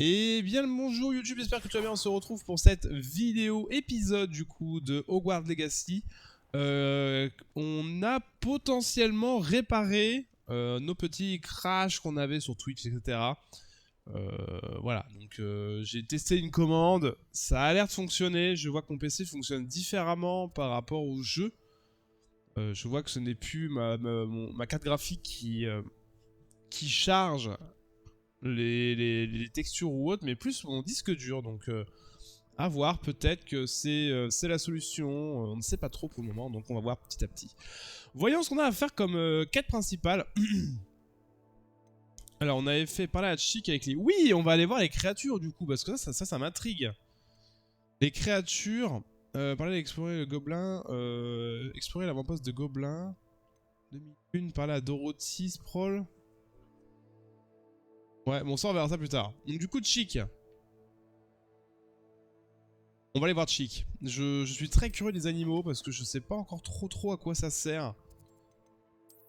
Et bien le bonjour YouTube, j'espère que tu vas bien, on se retrouve pour cette vidéo épisode du coup de Hogwarts Legacy. On a potentiellement réparé nos petits crashs qu'on avait sur Twitch, etc. Voilà, donc j'ai testé une commande, ça a l'air de fonctionner, je vois que mon PC fonctionne différemment par rapport au jeu. Je vois que ce n'est plus ma carte graphique qui charge les textures ou autres, mais plus mon disque dur. Donc à voir, peut-être que c'est la solution. On ne sait pas trop pour le moment, donc on va voir petit à petit. Voyons ce qu'on a à faire comme quête principale. Alors on avait fait parler à Chic avec les... Oui, on va aller voir les créatures du coup, parce que ça m'intrigue. Les créatures... parler d'explorer le gobelin... explorer l'avant-poste de gobelin... 2001, parler à Dorothy, Sprawl... Ouais, bon ça on verra ça plus tard. Donc du coup Chic... On va aller voir Chic. Je suis très curieux des animaux parce que je sais pas encore trop à quoi ça sert.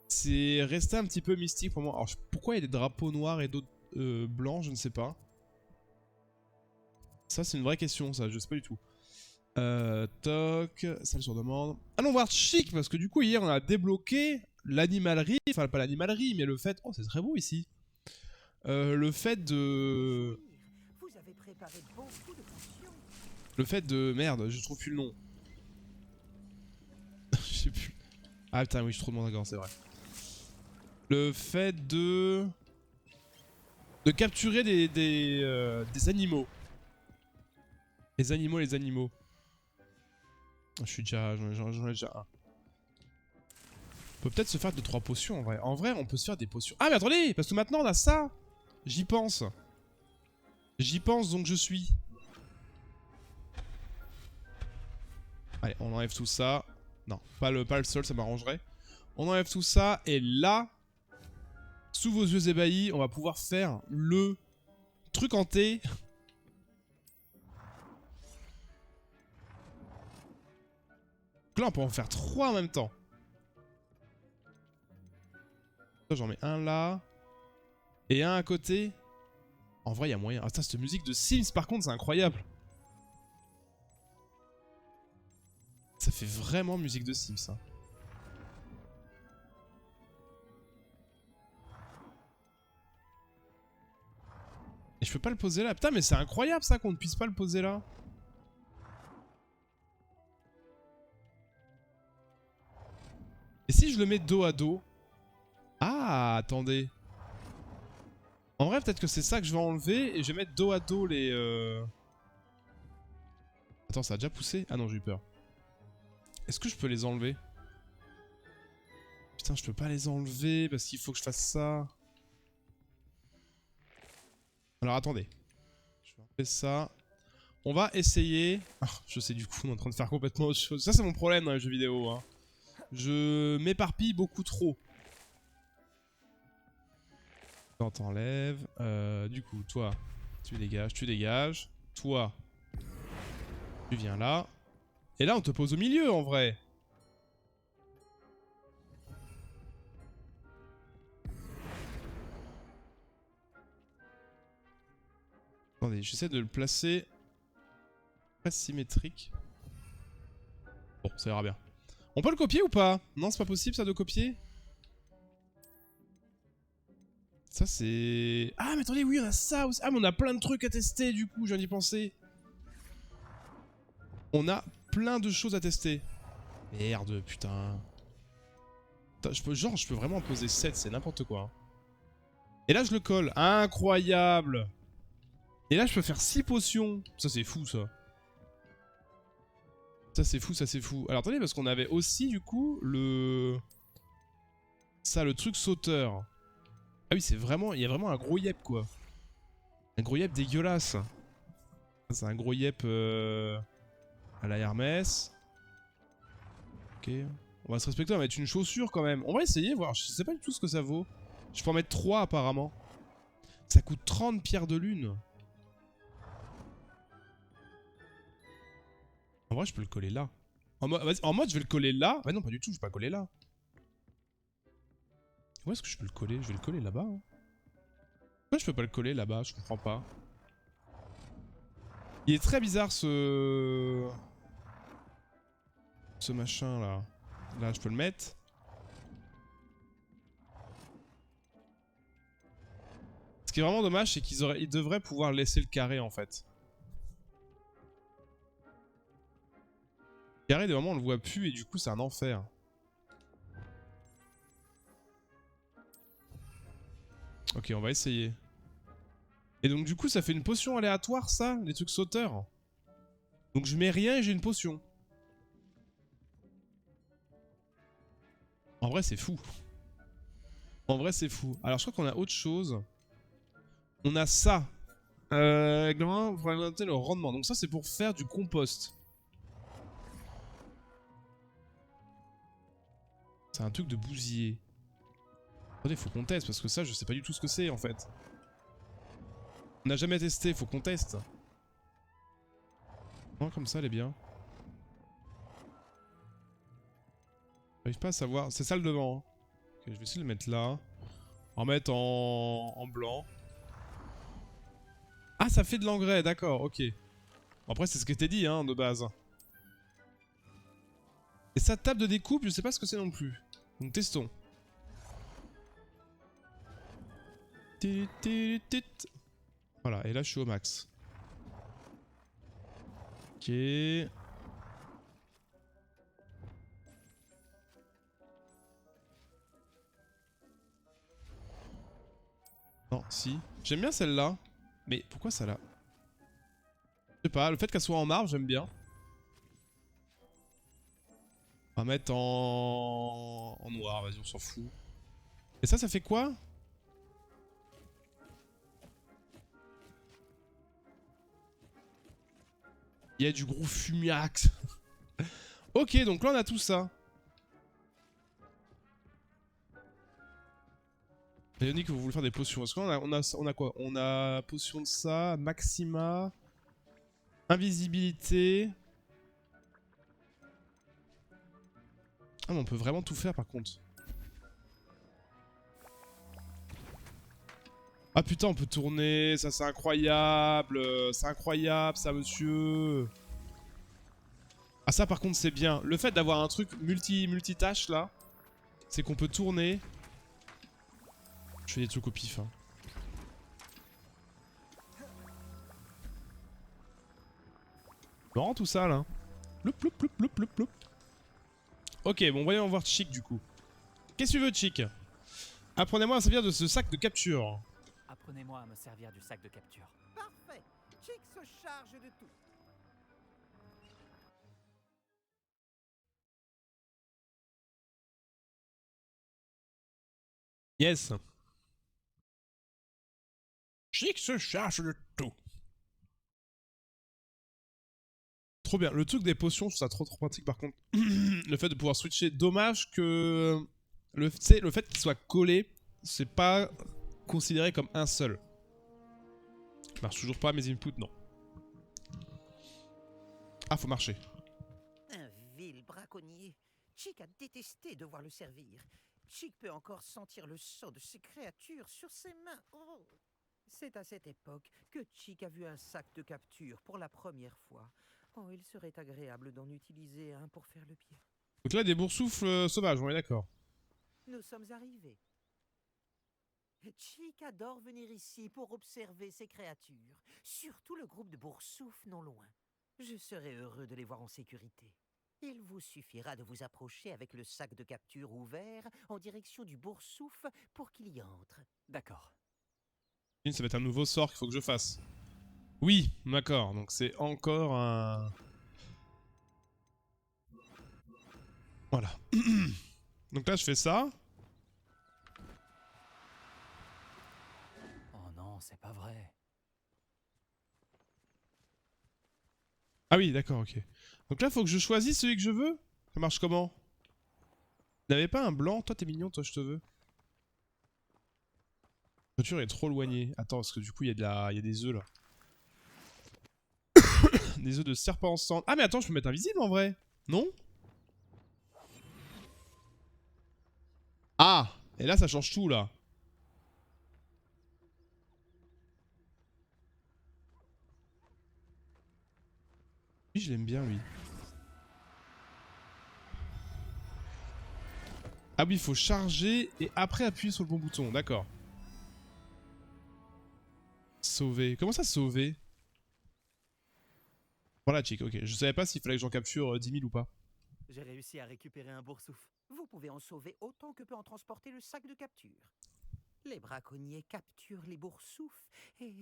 C'est resté un petit peu mystique pour moi. Alors pourquoi il y a des drapeaux noirs et d'autres blancs, je ne sais pas. Ça c'est une vraie question, ça, je sais pas du tout. Toc, salle sur demande. Allons voir Chic parce que du coup hier on a débloqué l'animalerie. Enfin pas l'animalerie mais le fait... Oh c'est très beau ici. Le fait de... Vous avez préparé beaucoup de potions. Le fait de... Merde, je trouve plus le nom. Je sais plus. Ah putain oui, je suis trop de d'accord, c'est vrai. Le fait de capturer des animaux. Les animaux. Je suis déjà... J'en ai déjà un. On peut peut-être se faire 2-3 potions en vrai. En vrai, on peut se faire des potions. Ah mais attendez, parce que maintenant on a ça. J'y pense. J'y pense donc je suis. Allez, on enlève tout ça. Non, pas le sol, ça m'arrangerait. On enlève tout ça et là, sous vos yeux ébahis, on va pouvoir faire le truc hanté. Là, on peut en faire 3 en même temps. J'en mets un là. Et un à côté. En vrai, il y a moyen. Ah, ça, cette musique de Sims, par contre, c'est incroyable. Ça fait vraiment musique de Sims, ça. Et je peux pas le poser là. Putain, mais c'est incroyable, ça, qu'on ne puisse pas le poser là. Et si je le mets dos à dos? Ah, attendez. En vrai, peut-être que c'est ça que je vais enlever et je vais mettre dos à dos les... Attends, ça a déjà poussé? Ah non, j'ai eu peur. Est-ce que je peux les enlever? Putain, je peux pas les enlever parce qu'il faut que je fasse ça. Alors, attendez. Je vais enlever ça. On va essayer... Ah, je sais, du coup, on est en train de faire complètement autre chose. Ça, c'est mon problème dans les jeux vidéo. Hein. Je m'éparpille beaucoup trop. Quand t'enlèves. Du coup, toi, tu dégages. Toi, tu viens là. Et là, on te pose au milieu, en vrai. Attendez, j'essaie de le placer... Pas symétrique. Bon, ça ira bien. On peut le copier ou pas? Non, c'est pas possible, ça, de copier? Ça, c'est... Ah, mais attendez, oui, on a ça aussi. Ah, mais on a plein de trucs à tester, du coup, je viens d'y penser. On a plein de choses à tester. Merde, putain. Putain, je peux vraiment en poser 7, c'est n'importe quoi. Hein. Et là, je le colle. Incroyable. Et là, je peux faire 6 potions. Ça, c'est fou, ça. Ça, c'est fou, ça, c'est fou. Alors, attendez, parce qu'on avait aussi, du coup, le... Ça, le truc sauteur. Ah oui, c'est vraiment... Il y a vraiment un gros yep, quoi. Un gros yep dégueulasse. C'est un gros yep à la Hermès. Ok. On va se respecter, on va mettre une chaussure quand même. On va essayer, voir. Je sais pas du tout ce que ça vaut. Je peux en mettre 3 apparemment. Ça coûte 30 pierres de lune. En vrai, je peux le coller là. En mode, je vais le coller là. Bah non, pas du tout, je vais pas le coller là. Où est-ce que je peux le coller? Je vais le coller là-bas. Hein. Pourquoi je peux pas le coller là-bas? Je comprends pas. Il est très bizarre ce machin là. Là je peux le mettre. Ce qui est vraiment dommage c'est ils devraient pouvoir laisser le carré en fait. Le carré des moments on le voit plus et du coup c'est un enfer. Ok on va essayer. Et donc du coup ça fait une potion aléatoire ça, les trucs sauteurs. Donc je mets rien et j'ai une potion. En vrai c'est fou. En vrai c'est fou. Alors je crois qu'on a autre chose. On a ça. Pour augmenter le rendement. Donc ça c'est pour faire du compost. C'est un truc de bousier. Attendez, faut qu'on teste parce que ça je sais pas du tout ce que c'est en fait. On n'a jamais testé, faut qu'on teste. Non, comme ça elle est bien. J'arrive pas à savoir. C'est ça le devant. Hein. Ok, je vais essayer de le mettre là. En mettre en blanc. Ah, ça fait de l'engrais, d'accord, ok. Après, c'est ce que t'es dit, hein, de base. Et ça, table de découpe, je sais pas ce que c'est non plus. Donc, testons. Voilà, et là, je suis au max. Ok. Non, si. J'aime bien celle-là. Mais pourquoi ça là? Je sais pas, le fait qu'elle soit en marbre, j'aime bien. On va mettre en noir, vas-y, on s'en fout. Et ça fait quoi? Il y a du gros fumiax. Ok, donc là on a tout ça. Ionique, vous voulez faire des potions. Est-ce qu'on a, on a quoi? On a potion de ça, maxima, invisibilité. Ah mais on peut vraiment tout faire par contre. Ah putain, on peut tourner, ça c'est incroyable. C'est incroyable ça monsieur. Ah ça par contre c'est bien. Le fait d'avoir un truc multitâche là, c'est qu'on peut tourner. Je fais des trucs au pif. Hein. Marrant tout ça là. Loup, loup, loup, loup, loup, loup. Ok, bon voyons voir Chic du coup. Qu'est-ce que tu veux Chic? Apprenez-moi à servir de ce sac de capture. Apprenez-moi à me servir du sac de capture. Parfait. Chick se charge de tout. Yes. Chic se charge de tout. Trop bien. Le truc des potions, je trouve ça trop pratique par contre. Le fait de pouvoir switcher. Dommage que le fait qu'il soit collé, c'est pas considéré comme un seul. Je marche toujours pas mes inputs, non. Ah, faut marcher. Un vil braconnier. Chick a détesté devoir le servir. Chick peut encore sentir le sang de ces créatures sur ses mains. Oh. C'est à cette époque que Chick a vu un sac de capture pour la première fois. Oh, il serait agréable d'en utiliser un pour faire le pied. Donc là, des boursoufles sauvages, on est d'accord. Nous sommes arrivés. Chick adore venir ici pour observer ces créatures, surtout le groupe de boursoufles non loin. Je serai heureux de les voir en sécurité. Il vous suffira de vous approcher avec le sac de capture ouvert en direction du boursouf pour qu'il y entre. D'accord. Ça va être un nouveau sort qu'il faut que je fasse. Oui, d'accord. Donc c'est encore un... Voilà. Donc là, je fais ça. Oh non, c'est pas vrai. Ah oui, d'accord, ok. Donc là, faut que je choisisse celui que je veux. Ça marche comment? N'avait pas un blanc? Toi, t'es mignon, toi, je te veux. La voiture est trop éloignée. Attends, parce que du coup, il y a des œufs là. Des œufs de serpent sang. Ah, mais attends, je peux mettre invisible en vrai? Non? Ah! Et là, ça change tout là. Oui, je l'aime bien, lui. Ah oui, il faut charger et après appuyer sur le bon bouton. D'accord. Sauver. Comment ça, sauver? Voilà, chick, ok. Je savais pas s'il fallait que j'en capture 10 000 ou pas. J'ai réussi à récupérer un boursouf. Vous pouvez en sauver autant que peut en transporter le sac de capture. Les braconniers capturent les boursoufs et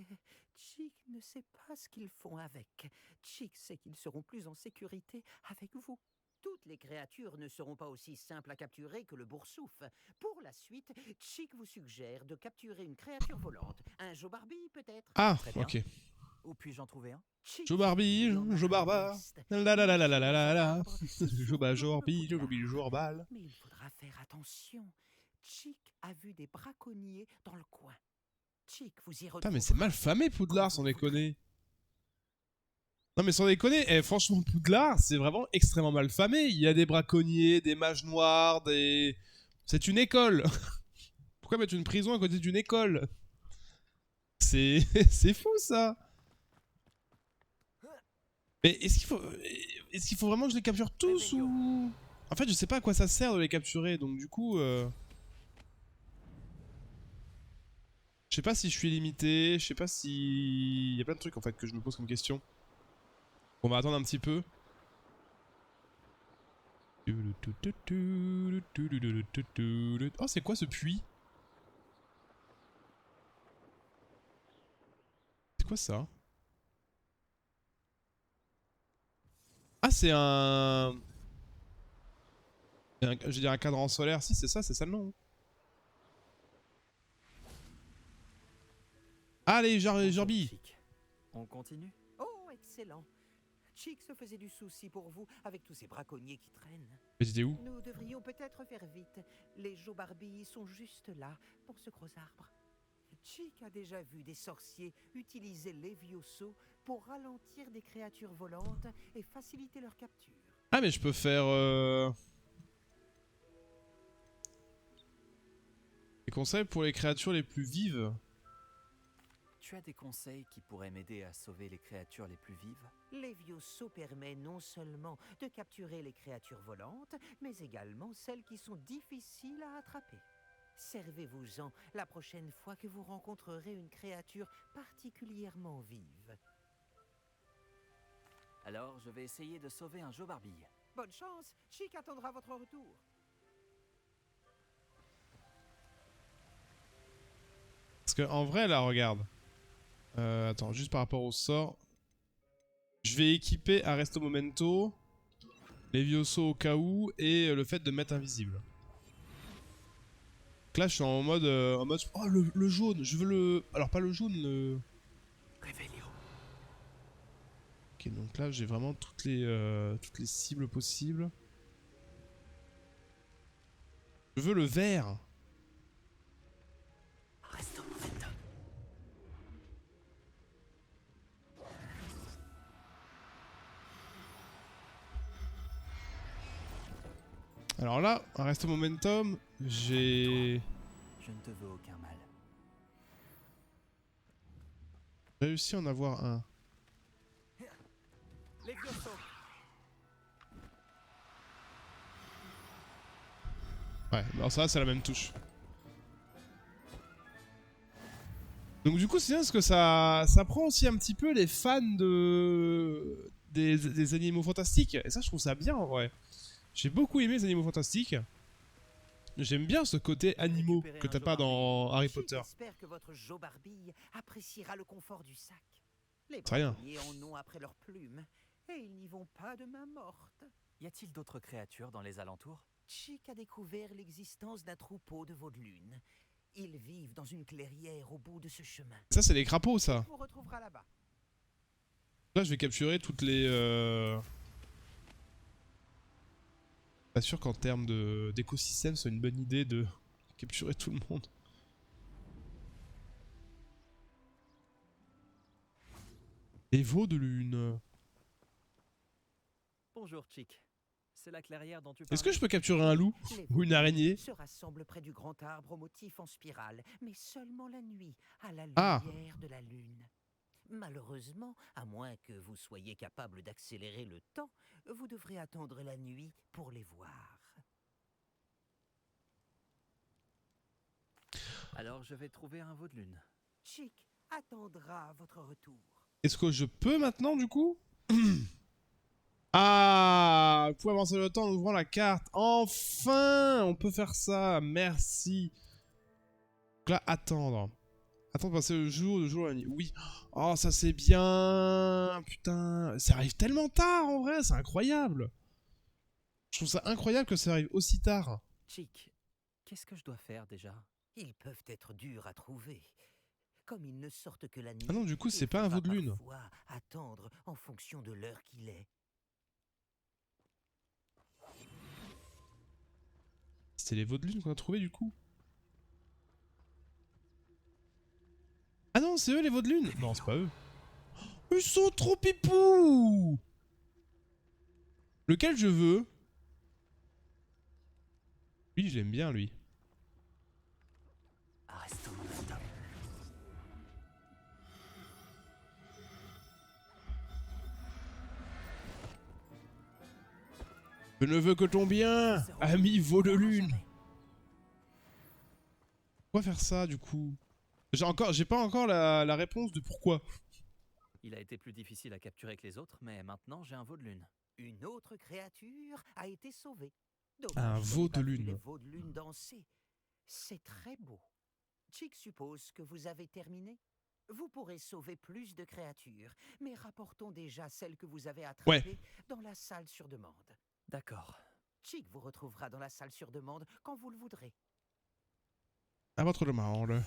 Chick ne sait pas ce qu'ils font avec. Chick sait qu'ils seront plus en sécurité avec vous. Toutes les créatures ne seront pas aussi simples à capturer que le boursouf. Pour la suite, Chick vous suggère de capturer une créature volante. Un Joe-Barbie peut-être. Ah, Très bien. ok. Où puis-je en trouver un? Chick, Joe Barbie, il y en a Joe un Barbare. liste. La la la la la la la la. Sur Joe le Barbie, Joe poudlard. Joe Barbal. Mais il faudra faire attention. Chick a vu des braconniers dans le coin. Chick vous y Putain, mais c'est mal famé Poudlard, sans déconner. Non, mais sans déconner, franchement, Poudlard, c'est vraiment extrêmement mal famé. Il y a des braconniers, des mages noirs, des. C'est une école. Pourquoi mettre une prison à côté d'une école? C'est. C'est fou ça. Mais est-ce qu'il faut vraiment que je les capture tous ou. En fait, je sais pas à quoi ça sert de les capturer, donc du coup. Je sais pas si je suis limité, je sais pas si... Il y a plein de trucs en fait que je me pose comme question. On va attendre un petit peu. Oh, c'est quoi ce puits? C'est quoi ça? Ah, c'est un... Je veux dire un cadran solaire, si c'est ça le nom. Allez, Jorbi. Chic. On continue? Oh, excellent. Chick se faisait du souci pour vous avec tous ces braconniers qui traînent. Mais t'étais où? Nous devrions peut-être faire vite. Les Joe-Barbie sont juste là, pour ce gros arbre. Chick a déjà vu des sorciers utiliser Levioso pour ralentir des créatures volantes et faciliter leur capture. Ah, mais je peux faire... Des conseils pour les créatures les plus vives. Tu as des conseils qui pourraient m'aider à sauver les créatures les plus vives? Levioso permet non seulement de capturer les créatures volantes, mais également celles qui sont difficiles à attraper. Servez-vous-en la prochaine fois que vous rencontrerez une créature particulièrement vive. Alors, je vais essayer de sauver un Joe Barbie. Bonne chance, Chick attendra votre retour. Parce que en vrai, là, regarde. Attends, juste par rapport au sort. Je vais équiper Arresto Momento, Levioso au cas où, et le fait de mettre invisible. Donc là, je suis en mode... Oh, le jaune, je veux le... Alors, pas le jaune, le... Réveillez. Ok, donc là, j'ai vraiment toutes les cibles possibles. Je veux le vert. Reste au momentum. Alors là, Arresto Momentum, j'ai Je ne te veux aucun mal. réussi à en avoir un. Levioso. Ouais, alors ça, c'est la même touche. Donc du coup, c'est bien parce que ça prend aussi un petit peu les fans des animaux fantastiques. Et ça, je trouve ça bien en vrai. J'ai beaucoup aimé les animaux fantastiques. J'aime bien ce côté animaux que t'as pas dans Harry Potter. J'espère que votre Joe Barbie appréciera le confort du sac. Les Très bien. braconniers en ont après leurs plumes, et ils n'y vont pas de main morte. Y a-t-il d'autres créatures dans les alentours? Chick a découvert l'existence d'un troupeau de veaux de lune. Ils vivent dans une clairière au bout de ce chemin. Ça, c'est les crapauds, ça. On vous retrouvera là-bas. Là, je vais capturer toutes les... Pas sûr qu'en termes d'écosystème, ce soit une bonne idée de capturer tout le monde. Les veaux de lune. Bonjour, Chick. C'est la clairière dont tu Est-ce que parlais? je peux capturer un loup Les ou une araignée? se rassemblent près du grand arbre au motif en spirale, mais seulement la nuit, à la Ah. lumière de la lune. Malheureusement, à moins que vous soyez capable d'accélérer le temps, vous devrez attendre la nuit pour les voir. Alors je vais trouver un veau de lune. Chick attendra votre retour. Est-ce que je peux maintenant, du coup? Ah, vous pouvez avancer le temps en ouvrant la carte. Enfin, on peut faire ça. Merci. Donc là, attendre. Attendre passer le jour, la nuit. Oui. Oh, ça c'est bien. Putain, ça arrive tellement tard en vrai, c'est incroyable. Je trouve ça incroyable que ça arrive aussi tard. Chick, qu'est-ce que je dois faire déjà? Ils peuvent être durs à trouver. Comme ils ne sortent que la nuit. Ah non, du coup, c'est il pas un faudra veau de lune. parfois attendre en fonction de l'heure qu'il est. C'était les veaux de lune qu'on a trouvé du coup. Ah non, c'est eux les veaux de lune. Non, c'est pas eux. Ils sont trop pipous. Lequel je veux? Lui, je l'aime bien, lui. Arrestons mon stop. Je ne veux que ton bien, ami veau de lune. Pourquoi faire ça, du coup? J'ai pas encore la réponse de pourquoi. Il a été plus difficile à capturer que les autres, mais maintenant j'ai un veau de lune. Une autre créature a été sauvée. Un Dommage qu'on veau n'ait pas de vu lune. les veaux de lune danser. C'est très beau. Chick suppose que vous avez terminé. Vous pourrez sauver plus de créatures, mais rapportons déjà celles que vous avez attrapées dans la salle sur demande. D'accord. Chick vous retrouvera dans la salle sur demande quand vous le voudrez. À votre demande.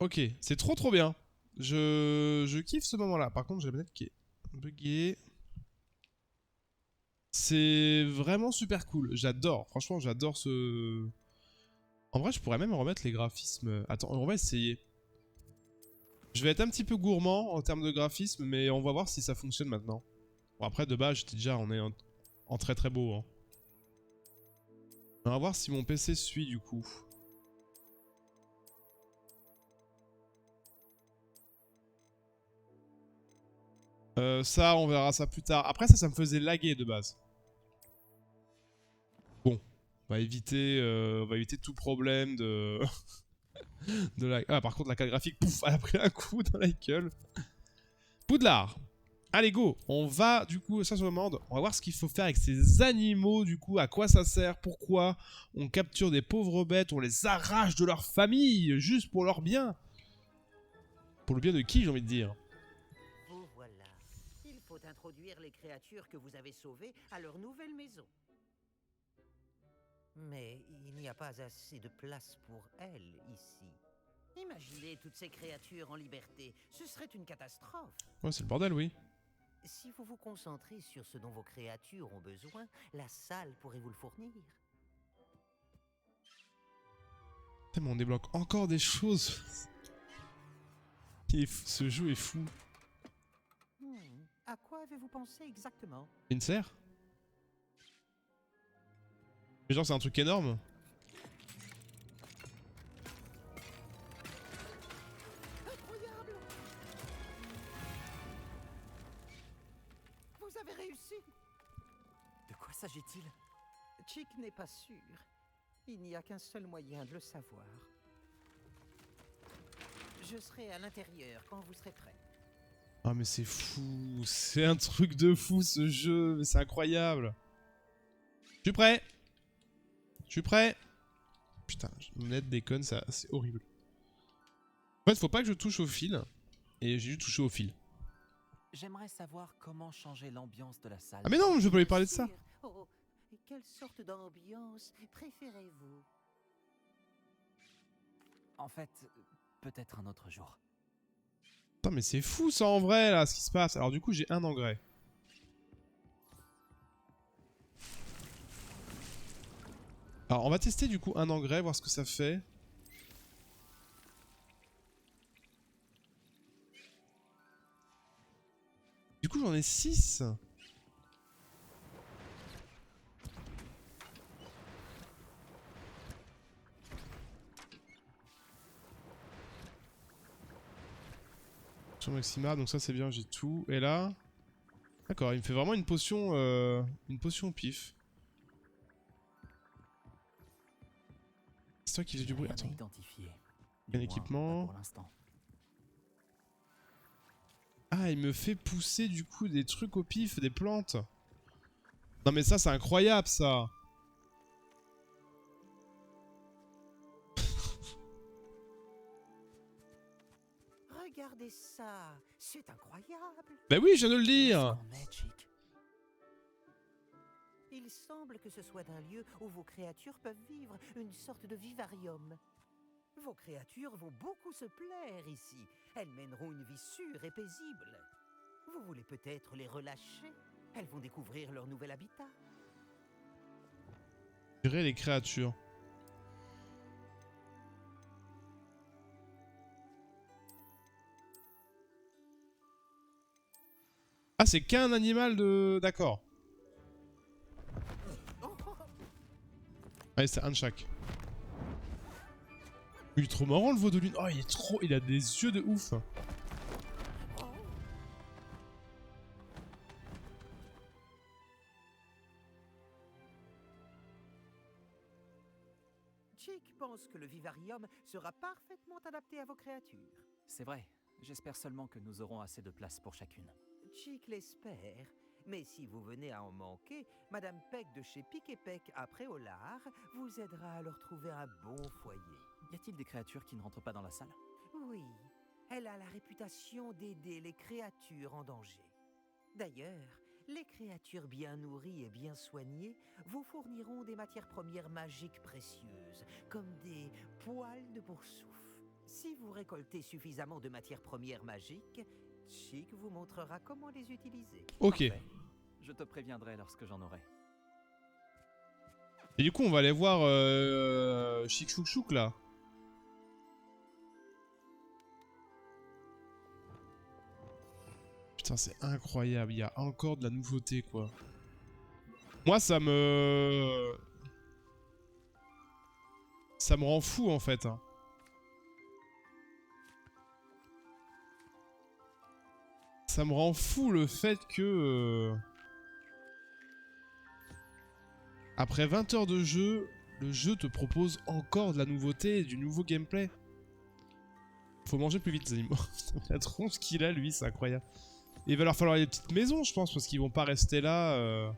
Ok, c'est trop bien. Je kiffe ce moment-là. Par contre, j'ai la manette qui est buggée. C'est vraiment super cool. J'adore. Franchement, j'adore ce... En vrai, je pourrais même remettre les graphismes. Attends, on va essayer. Je vais être un petit peu gourmand en termes de graphisme, mais on va voir si ça fonctionne maintenant. Bon, après, de base, j'étais déjà en très beau. Hein. On va voir si mon PC suit, du coup. Ça, on verra ça plus tard. Après, ça me faisait laguer de base. Bon, on va éviter tout problème de... de lag. Ah, par contre, la carte graphique, pouf, elle a pris un coup dans la gueule. Poudlard. Allez, go. On va, du coup, ça se demande, on va voir ce qu'il faut faire avec ces animaux, du coup, à quoi ça sert, pourquoi on capture des pauvres bêtes, on les arrache de leur famille, juste pour leur bien. Pour le bien de qui, j'ai envie de dire. Vous voilà. Il faut introduire les créatures que vous avez sauvées à leur nouvelle maison. Mais il n'y a pas assez de place pour elles ici. Imaginez toutes ces créatures en liberté. Ce serait une catastrophe. Ouais, c'est le bordel, oui. Si vous vous concentrez sur ce dont vos créatures ont besoin, la salle pourrait vous le fournir. Putain, mais on débloque encore des choses. Ce jeu est fou. À quoi avez-vous pensé exactement? Une serre? Mais genre, c'est un truc énorme. Incroyable! Vous avez réussi! De quoi s'agit-il? Chick n'est pas sûr. Il n'y a qu'un seul moyen de le savoir. Je serai à l'intérieur quand vous serez prêt. Ah mais c'est fou, c'est un truc de fou ce jeu, mais c'est incroyable. Je suis prêt. Je suis prêt. Putain, mon manette déconne, c'est horrible. En fait, faut pas que je touche au fil, et j'ai juste touché au fil. J'aimerais savoir comment changer l'ambiance de la salle. Ah mais non, je veux pas lui parler de ça. Oh, quelle sorte d'ambiance préférez-vous? En fait, peut-être un autre jour. Putain mais c'est fou ça en vrai là, ce qui se passe. Alors du coup j'ai un engrais. Alors on va tester du coup un engrais, voir ce que ça fait. Du coup j'en ai 6. Potion maximale, donc ça c'est bien, j'ai tout. Et là... D'accord, il me fait vraiment une potion au pif. C'est toi qui faisais du bruit, attends. Un équipement. Pour l'instant. Ah, il me fait pousser du coup des trucs au pif, des plantes. Non mais ça c'est incroyable ça. Regardez ça, c'est incroyable. Bah oui, je viens de le dire. Où est-ce qu'on est, Chick? Il semble que ce soit un lieu où vos créatures peuvent vivre, une sorte de vivarium. Vos créatures vont beaucoup se plaire ici. Elles mèneront une vie sûre et paisible. Vous voulez peut-être les relâcher? Elles vont découvrir leur nouvel habitat. Gérer les créatures. Ah, c'est qu'un animal de... D'accord. Allez, c'est un de chaque. Il est trop marrant le veau de lune. Oh, il est trop... Il a des yeux de ouf. Chick pense que le vivarium sera parfaitement adapté à vos créatures. C'est vrai. J'espère seulement que nous aurons assez de place pour chacune. Chick l'espère. Mais si vous venez à en manquer, Madame Peck de chez Pic et Peck à Préolard vous aidera à leur trouver un bon foyer. Y a-t-il des créatures qui ne rentrent pas dans la salle? Oui, elle a la réputation d'aider les créatures en danger. D'ailleurs, les créatures bien nourries et bien soignées vous fourniront des matières premières magiques précieuses, comme des poils de boursoufle. Si vous récoltez suffisamment de matières premières magiques, Chick vous montrera comment les utiliser. Ok. Parfait. Je te préviendrai lorsque j'en aurai. Et du coup, on va aller voir Chic Chouk Chouk là. Putain, c'est incroyable. Il y a encore de la nouveauté quoi. Moi, ça me rend fou en fait. Hein. Ça me rend fou le fait que... Après 20 heures de jeu, le jeu te propose encore de la nouveauté et du nouveau gameplay. Faut manger plus vite, les animaux. La tronche qu'il a, lui, c'est incroyable. Et il va leur falloir des petites maisons, je pense, parce qu'ils vont pas rester là.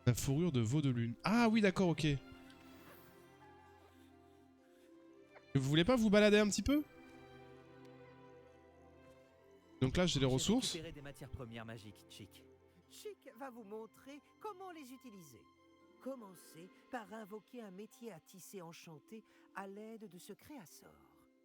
La fourrure de veau de lune. Ah oui, d'accord, ok. Vous voulez pas vous balader un petit peu? Donc là, j'ai les ressources. Récupérer des matières premières magiques, Chick. Chick va vous montrer comment les utiliser. Commencez par invoquer un métier à tisser enchanté à l'aide de ce créasort.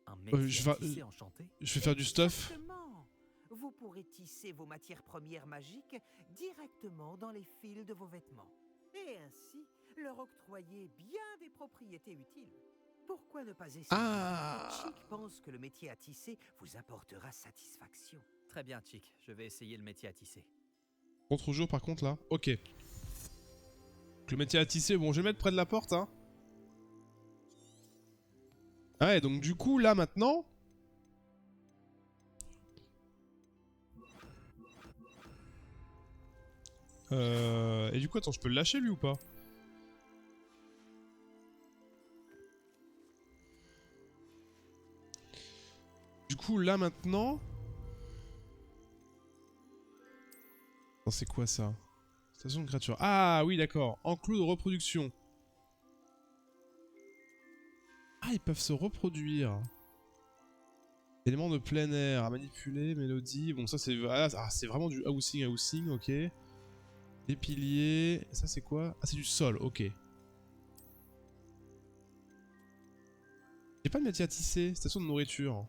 Un métier à tisser enchanté? Je vais faire du stuff. Exactement. Vous pourrez tisser vos matières premières magiques directement dans les fils de vos vêtements. Et ainsi, leur octroyer bien des propriétés utiles. Pourquoi ne pas essayer? Chick pense que le métier à tisser vous apportera satisfaction. Très bien, Chick. Je vais essayer le métier à tisser. Contre-jour, par contre, là. Ok. Donc, le métier à tisser, bon, je vais mettre près de la porte, hein. Ouais, donc du coup, là, maintenant... Et du coup, attends, je peux le lâcher, lui, ou pas? Du coup, là, maintenant... Attends, c'est quoi, ça? Station de créature. Ah, oui, d'accord. Enclos de reproduction. Ah, ils peuvent se reproduire. Éléments de plein air à manipuler, mélodie. Bon, ça, c'est c'est vraiment du housing, ok. Les piliers. Ça, c'est quoi? Ah, c'est du sol, ok. J'ai pas de métier à tisser. Station de nourriture.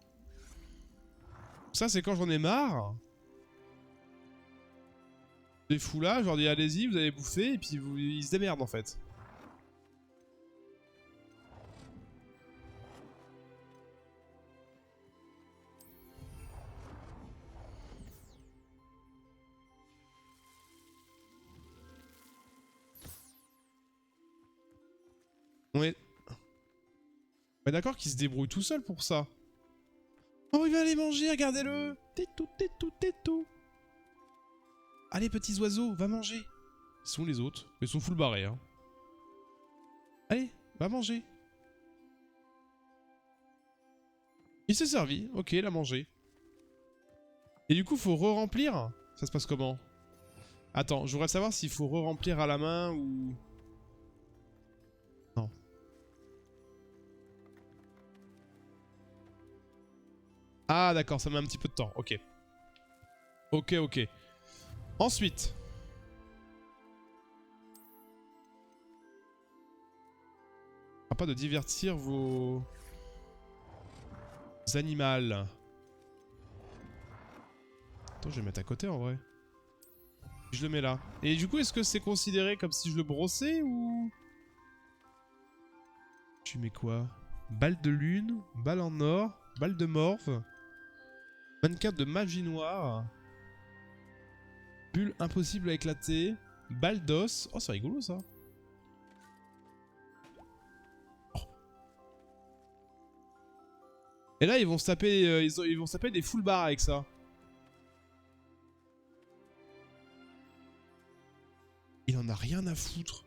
Ça, c'est quand j'en ai marre. Je les fous là, je leur dis allez-y, vous allez bouffer, et puis ils se démerdent en fait. On est d'accord qu'ils se débrouillent tout seuls pour ça. Oh, il va aller manger, regardez-le. Tétou, tétou, tétou. Allez, petits oiseaux, va manger. Ils sont les autres. Ils sont full barrés, hein. Allez, va manger. Il s'est servi. Ok, il a mangé. Et du coup, faut re-remplir. Ça se passe comment? Attends, je voudrais savoir s'il faut re-remplir à la main ou... Non. Ah, d'accord, ça met un petit peu de temps. Ok. Ok, ok. Ensuite... Pas de divertir vos animaux. Attends, je vais le mettre à côté en vrai. Je le mets là. Et du coup, est-ce que c'est considéré comme si je le brossais ou... Tu mets quoi? Balle de lune, balle en or, balle de morve, mannequin de magie noire, bulle impossible à éclater, balle d'os. Oh, c'est rigolo ça. Et là, ils vont se taper, ils vont se taper des full bars avec ça. Il en a rien à foutre.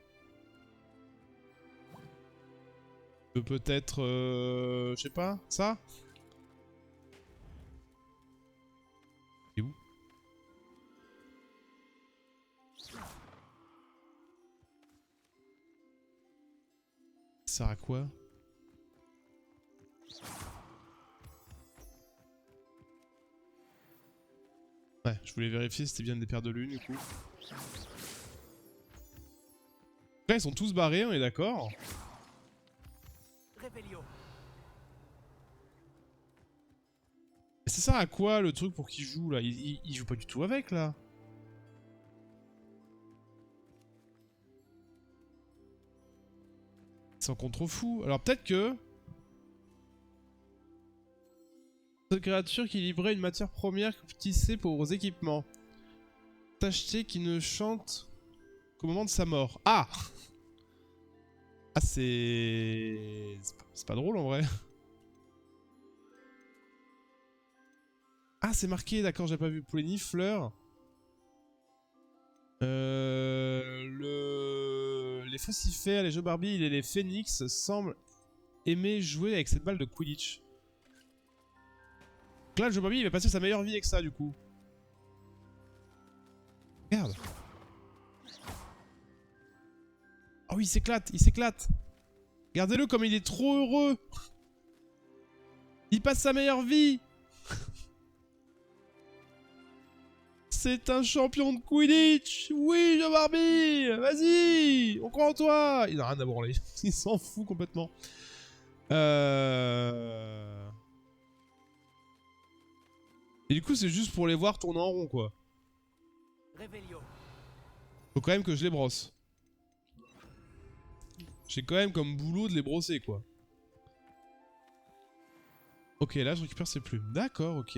Peut-être, je sais pas, ça? C'est où? Ça sert à quoi? Ouais, je voulais vérifier si c'était bien des paires de lune du coup. Là, ils sont tous barrés, on est d'accord. Ça sert à quoi le truc pour qu'ils jouent là? Il joue pas du tout avec là. C'est encore trop fou. Alors peut-être que... Cette créature qui livrait une matière première tissée pour vos équipements. Acheter qui ne chante qu'au moment de sa mort. Ah! Ah c'est... C'est pas drôle en vrai. Ah c'est marqué, d'accord, j'ai pas vu. Poulenny, fleur. Les faucifères, les jeux Barbie et les phénix semblent aimer jouer avec cette balle de Quidditch. Donc là, le jeu Barbie, il va passer sa meilleure vie avec ça, du coup. Regarde. Oh, il s'éclate, il s'éclate. Regardez-le comme il est trop heureux. Il passe sa meilleure vie. C'est un champion de Quidditch. Oui, jeu Barbie. Vas-y, on croit en toi. Il a rien à branler. Il s'en fout complètement. Et du coup, c'est juste pour les voir tourner en rond, quoi. Faut quand même que je les brosse. J'ai quand même comme boulot de les brosser, quoi. Ok, là, je récupère ses plumes. D'accord, ok.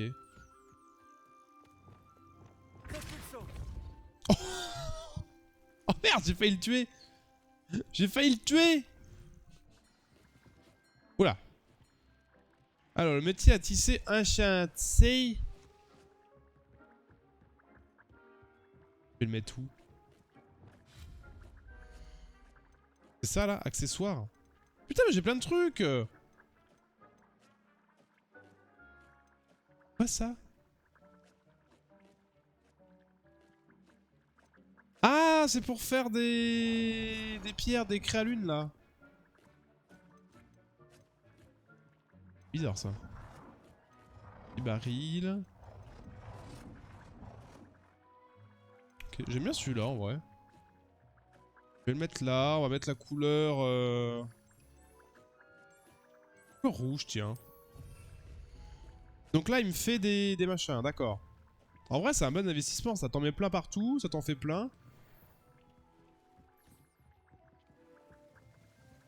Oh, oh merde, j'ai failli le tuer. J'ai failli le tuer. Oula. Alors, le métier à tisser un chantier. Je vais le mettre où? C'est ça là, accessoires. Putain, mais j'ai plein de trucs. Quoi ça? Ah, c'est pour faire des pierres, des créalunes là. Bizarre ça. Des barils. Okay. J'aime bien celui-là en vrai. Je vais le mettre là, on va mettre la couleur... rouge, tiens. Donc là, il me fait des machins, d'accord. En vrai, c'est un bon investissement, ça t'en met plein partout, ça t'en fait plein.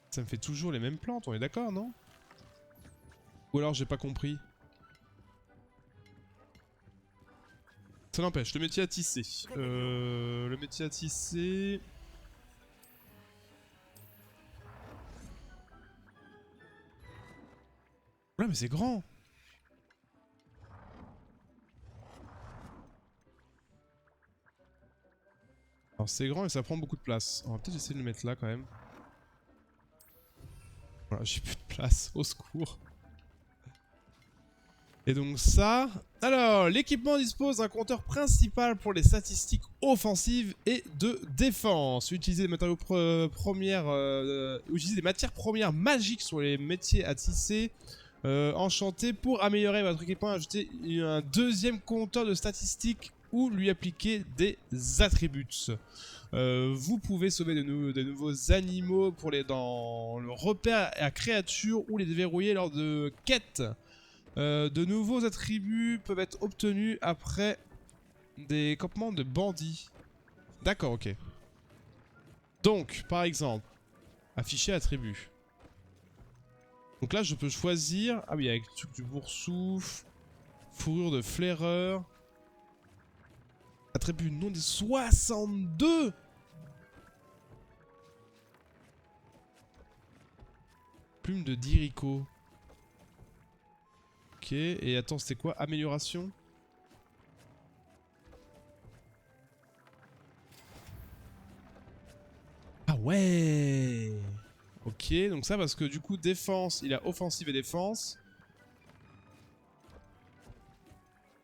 Ça me fait toujours les mêmes plantes, on est d'accord, non? Ou alors j'ai pas compris. Ça n'empêche, le métier à tisser. Le métier à tisser... Ouais, mais c'est grand. Alors c'est grand et ça prend beaucoup de place. On va peut-être essayer de le mettre là quand même. Voilà, j'ai plus de place, au secours. Et donc ça... Alors, l'équipement dispose d'un compteur principal pour les statistiques offensives et de défense. Utiliser des matériaux utiliser des matières premières magiques sur les métiers à tisser enchantés pour améliorer votre équipement. Ajouter un deuxième compteur de statistiques ou lui appliquer des attributs. Vous pouvez sauver de nouveaux animaux dans le repère à créatures ou les déverrouiller lors de quêtes. De nouveaux attributs peuvent être obtenus après des campements de bandits. D'accord, ok. Donc, par exemple, afficher attribut. Donc là, je peux choisir... Ah oui, avec le truc du boursoufle, fourrure de flaireur. Attribut non des 62. Plume de Dirico. Ok, et attends, c'était quoi? Amélioration? Ah ouais! Ok, donc ça parce que du coup, défense, il a offensive et défense.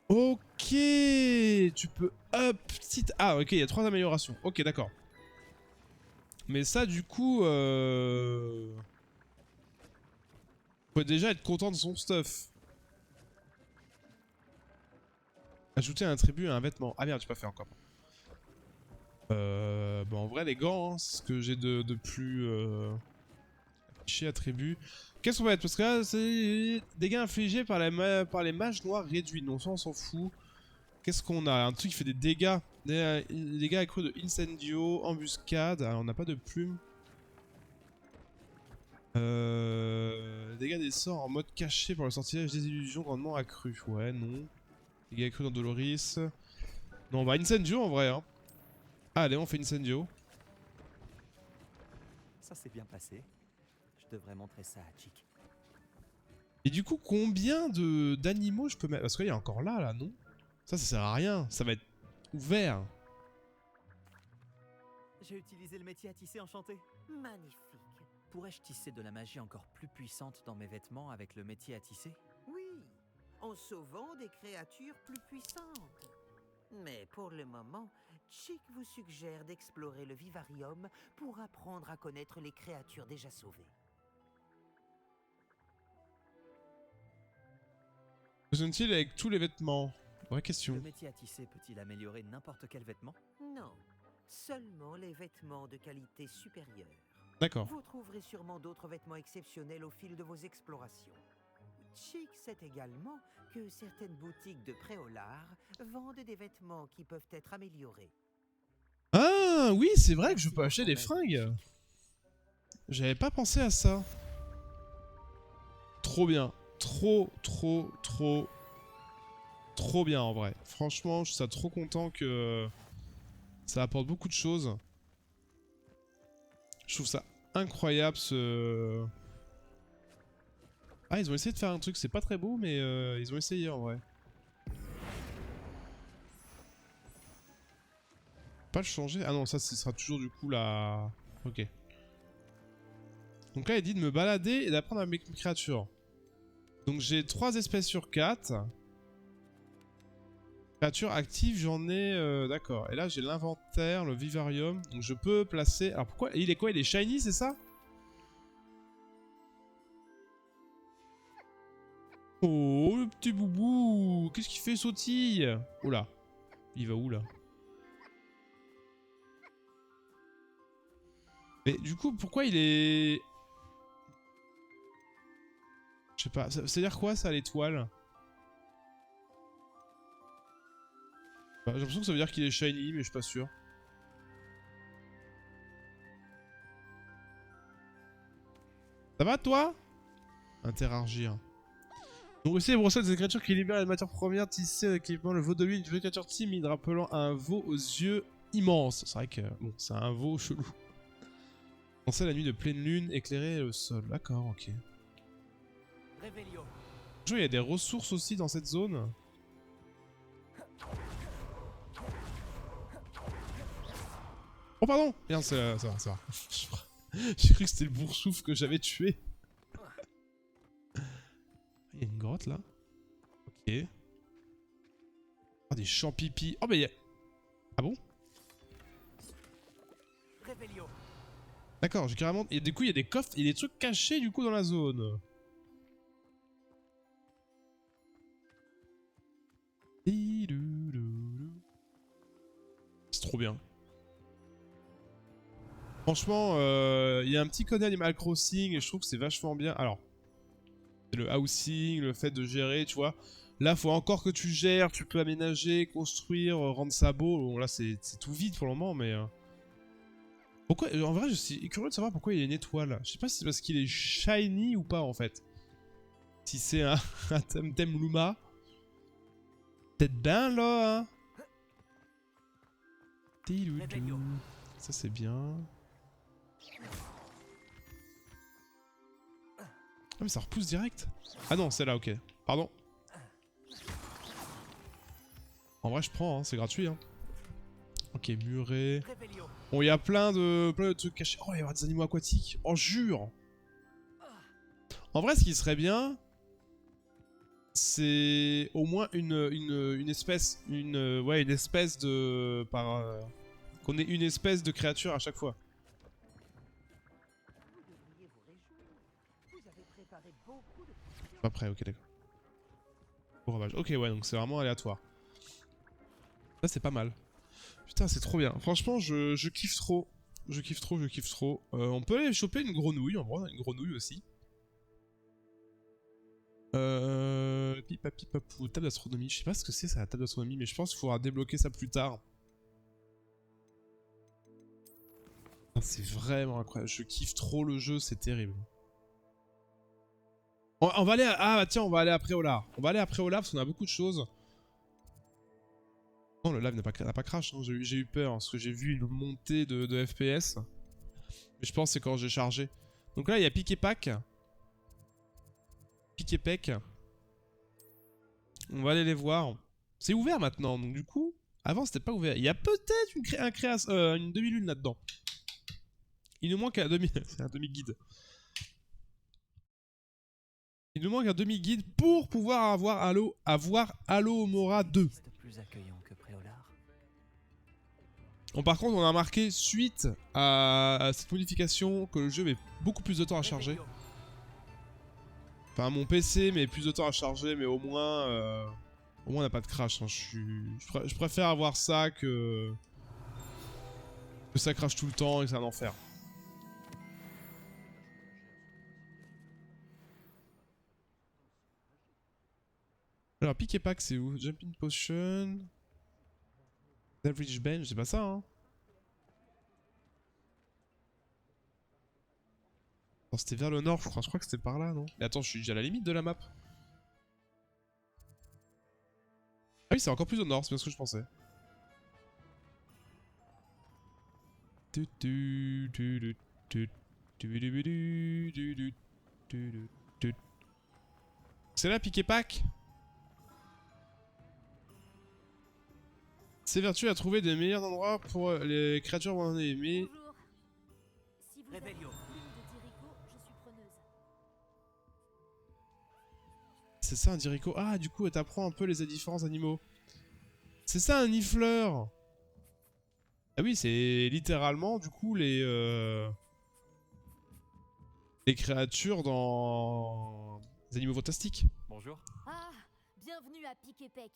Ok, tu peux up... Ah ok, il y a 3 améliorations. Ok, d'accord. Mais ça, du coup... Faut déjà être content de son stuff. Ajouter un attribut à un vêtement. Ah merde, j'ai pas fait encore. Bon, en vrai, les gants, hein, c'est ce que j'ai de plus... Afficher attribut. Qu'est-ce qu'on va mettre? Parce que là, c'est dégâts infligés par les mages noirs réduits. Non, ça, on s'en fout. Qu'est-ce qu'on a? Un truc qui fait des dégâts. Des dégâts accrus de incendio, embuscade. Alors, on n'a pas de plume. Dégâts des sorts en mode caché par le sortilège des illusions grandement accru. Ouais, non. Dégâts accrus dans Doloris. Non, on va incendio en vrai. Hein. Allez, on fait incendio. Ça s'est bien passé. Je devrais montrer ça à Chick. Et du coup, combien d'animaux je peux mettre? Parce qu'il y a encore là, non? Ça sert à rien. Ça va être ouvert. J'ai utilisé le métier à tisser enchanté. Magnifique. Pourrais-je tisser de la magie encore plus puissante dans mes vêtements avec le métier à tisser? Oui, en sauvant des créatures plus puissantes. Mais pour le moment, Chick vous suggère d'explorer le vivarium pour apprendre à connaître les créatures déjà sauvées. Fonctionne-t-il avec tous les vêtements? Vraie question. Le métier à tisser peut-il améliorer n'importe quel vêtement? Non, seulement les vêtements de qualité supérieure. D'accord. Vous trouverez sûrement d'autres vêtements exceptionnels au fil de vos explorations. Chick sait également que certaines boutiques de préolard vendent des vêtements qui peuvent être améliorés. Ah oui, c'est vrai que je peux acheter des fringues. J'avais pas pensé à ça. Trop bien. Trop bien en vrai. Franchement, je suis trop content que ça apporte beaucoup de choses. Je trouve ça incroyable ce... Ah, ils ont essayé de faire un truc, c'est pas très beau, mais ils ont essayé en vrai. Pas le changer? Ah non, ça ce sera toujours du coup la... Ok. Donc là, il dit de me balader et d'apprendre à mes créatures. Donc j'ai 3 espèces sur 4. Créatures actives, j'en ai... D'accord. Et là, j'ai l'inventaire, le vivarium. Donc je peux placer... Alors pourquoi... Il est quoi? Il est shiny, c'est ça? Oh, le petit boubou! Qu'est-ce qu'il fait, sautille? Oula. Il va où, là? Mais du coup, pourquoi il est... Je sais pas, ça veut dire quoi, ça, l'étoile? J'ai l'impression que ça veut dire qu'il est shiny, mais je suis pas sûr. Ça va, toi? Interagir. Donc aussi, les brossades des créatures qui libèrent les matières premières tissées avec l'équipement, le veau de l'huile, une créature timide rappelant à un veau aux yeux immenses. C'est vrai que, bon, c'est un veau chelou. Pensez à la nuit de pleine lune, éclairer le sol. D'accord, ok. Réveillon. Il y a des ressources aussi dans cette zone. Oh pardon. Merde, ça va, ça va. J'ai cru que c'était le boursouf que j'avais tué. Il y a une grotte là. Ok. Oh, des champs-pipi. Oh, mais il y a... Ah bon? Revelio. D'accord, j'ai carrément... Et du coup, il y a des coffres et des trucs cachés du coup dans la zone. C'est trop bien. Franchement, il y a un petit côté Animal Crossing et je trouve que c'est vachement bien. Alors, c'est le housing, le fait de gérer, tu vois. Là, faut encore que tu gères, tu peux aménager, construire, rendre ça beau. Bon, là, c'est tout vide pour le moment, mais... Pourquoi... En vrai, je suis curieux de savoir pourquoi il y a une étoile. Je sais pas si c'est parce qu'il est shiny ou pas, en fait. Si c'est un, un thème Luma. Peut-être ben, là, hein. Ça, c'est bien. Ah mais ça repousse direct. Ah non, c'est là, ok. Pardon. En vrai, je prends, hein, c'est gratuit. Hein. Ok, muret. Bon, il y a plein de trucs cachés. Oh, il va y avoir des animaux aquatiques. Oh, jure. En vrai, ce qui serait bien, c'est au moins une espèce. Ouais, une espèce de... qu'on ait une espèce de créature à chaque fois. Vous devriez vous réjouir. Vous avez préparé beaucoup de... Pas prêt, ok, d'accord. Au ravage. Ok, ouais, donc c'est vraiment aléatoire. Ça, c'est pas mal. Putain, c'est trop bien. Franchement, je kiffe trop. Je kiffe trop, je kiffe trop. On peut aller choper une grenouille, en vrai, on a une grenouille aussi. Pipapipapou, table d'astronomie. Je sais pas ce que c'est, ça, la table d'astronomie, mais je pense qu'il faudra débloquer ça plus tard. C'est vraiment incroyable. Je kiffe trop le jeu, c'est terrible. On va aller à... Ah, tiens, on va aller à Préolard. On va aller à Préolard parce qu'on a beaucoup de choses. Non, le live n'a pas crash, hein. J'ai eu peur, hein, parce que j'ai vu une montée de FPS. Mais je pense que c'est quand j'ai chargé. Donc là, il y a Pic et Pac. Pic et Pec. On va aller les voir. C'est ouvert maintenant, donc du coup... Avant, c'était pas ouvert. Il y a peut-être une demi-lune là-dedans. Il nous manque un demi... C'est un demi-guide. Il nous manque un demi-guide pour pouvoir avoir Halo Mora 2. Plus accueillant que Préolard. Bon, par contre, on a marqué suite à cette modification que le jeu met beaucoup plus de temps à charger. Enfin, mon PC met plus de temps à charger, mais au moins on n'a pas de crash. Hein. Je préfère avoir ça que ça crache tout le temps et que c'est un enfer. Alors, Pick et Pack, c'est où? Jumping Potion. Average Bench, c'est pas ça, hein? C'était vers le nord, je crois que c'était par là, non? Mais attends, je suis déjà à la limite de la map. Ah oui, c'est encore plus au nord, c'est bien ce que je pensais. C'est là, Pick et Pack? C'est vertu à trouver des meilleurs endroits pour les créatures abandonnées, mais... Bonjour. Si vous avez une plume de Dirico, je suis preneuse. C'est ça un Dirico. Ah, du coup, elle t'apprend un peu les différents animaux. C'est ça un nifleur. Ah oui, c'est littéralement, du coup, les créatures dans... les animaux fantastiques. Bonjour. Ah, bienvenue à Pic et Pec.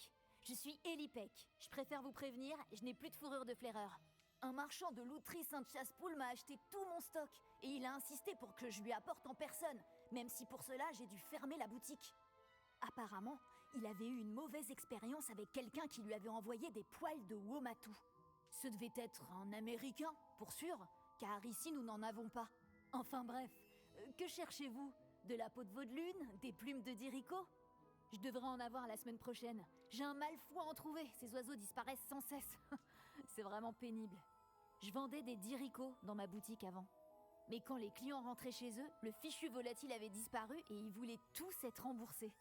Je suis Ellie Peck. Je préfère vous prévenir, je n'ai plus de fourrure de flaireur. Un marchand de louterie Sainte-Chasse-Poule m'a acheté tout mon stock et il a insisté pour que je lui apporte en personne, même si pour cela j'ai dû fermer la boutique. Apparemment, il avait eu une mauvaise expérience avec quelqu'un qui lui avait envoyé des poils de Womatu. Ce devait être un Américain, pour sûr, car ici nous n'en avons pas. Enfin bref, que cherchez-vous? De la peau de veau de lune? Des plumes de Dirico? Je devrais en avoir la semaine prochaine. J'ai un mal fou à en trouver, ces oiseaux disparaissent sans cesse. C'est vraiment pénible. Je vendais des Dirico dans ma boutique avant. Mais quand les clients rentraient chez eux, le fichu volatile avait disparu et ils voulaient tous être remboursés.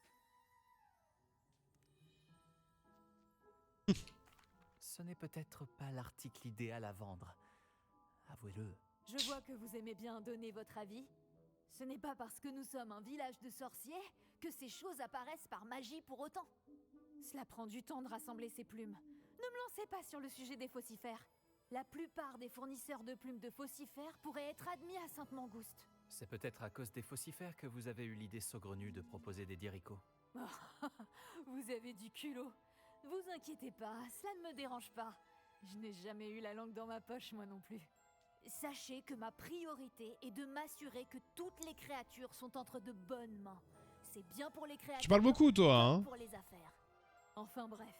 Ce n'est peut-être pas l'article idéal à vendre, avouez-le. Je vois que vous aimez bien donner votre avis. Ce n'est pas parce que nous sommes un village de sorciers que ces choses apparaissent par magie pour autant. Cela prend du temps de rassembler ces plumes. Ne me lancez pas sur le sujet des faucifères. La plupart des fournisseurs de plumes de faucifères pourraient être admis à Sainte-Mangouste. C'est peut-être à cause des faucifères que vous avez eu l'idée saugrenue de proposer des diricots. Vous avez du culot. Vous inquiétez pas, cela ne me dérange pas. Je n'ai jamais eu la langue dans ma poche, moi non plus. Sachez que ma priorité est de m'assurer que toutes les créatures sont entre de bonnes mains. C'est bien pour les créatures. Tu parles beaucoup, toi, hein? Pour les affaires. Enfin bref,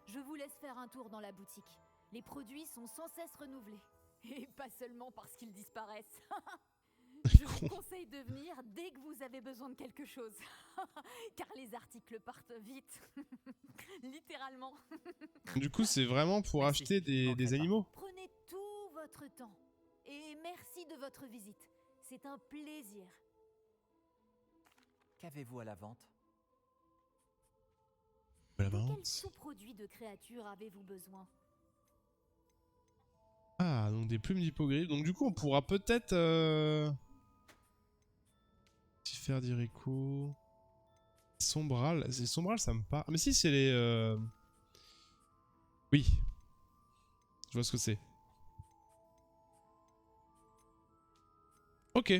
je vous laisse faire un tour dans la boutique. Les produits sont sans cesse renouvelés. Et pas seulement parce qu'ils disparaissent. Je vous conseille de venir dès que vous avez besoin de quelque chose. Car les articles partent vite. Littéralement. Du coup, c'est vraiment pour Merci, acheter je manquerai des pas. animaux. Prenez tout votre temps. Et merci de votre visite. C'est un plaisir. Qu'avez-vous à la vente? La De quels vente. sous-produits de créatures avez-vous besoin? Ah, donc des plumes d'hippogriffe. Donc du coup, on pourra peut-être... faire d'Irico. Sombral. C'est Sombral, ça me parle. Ah, mais si, c'est les... Oui. Je vois ce que c'est. Ok.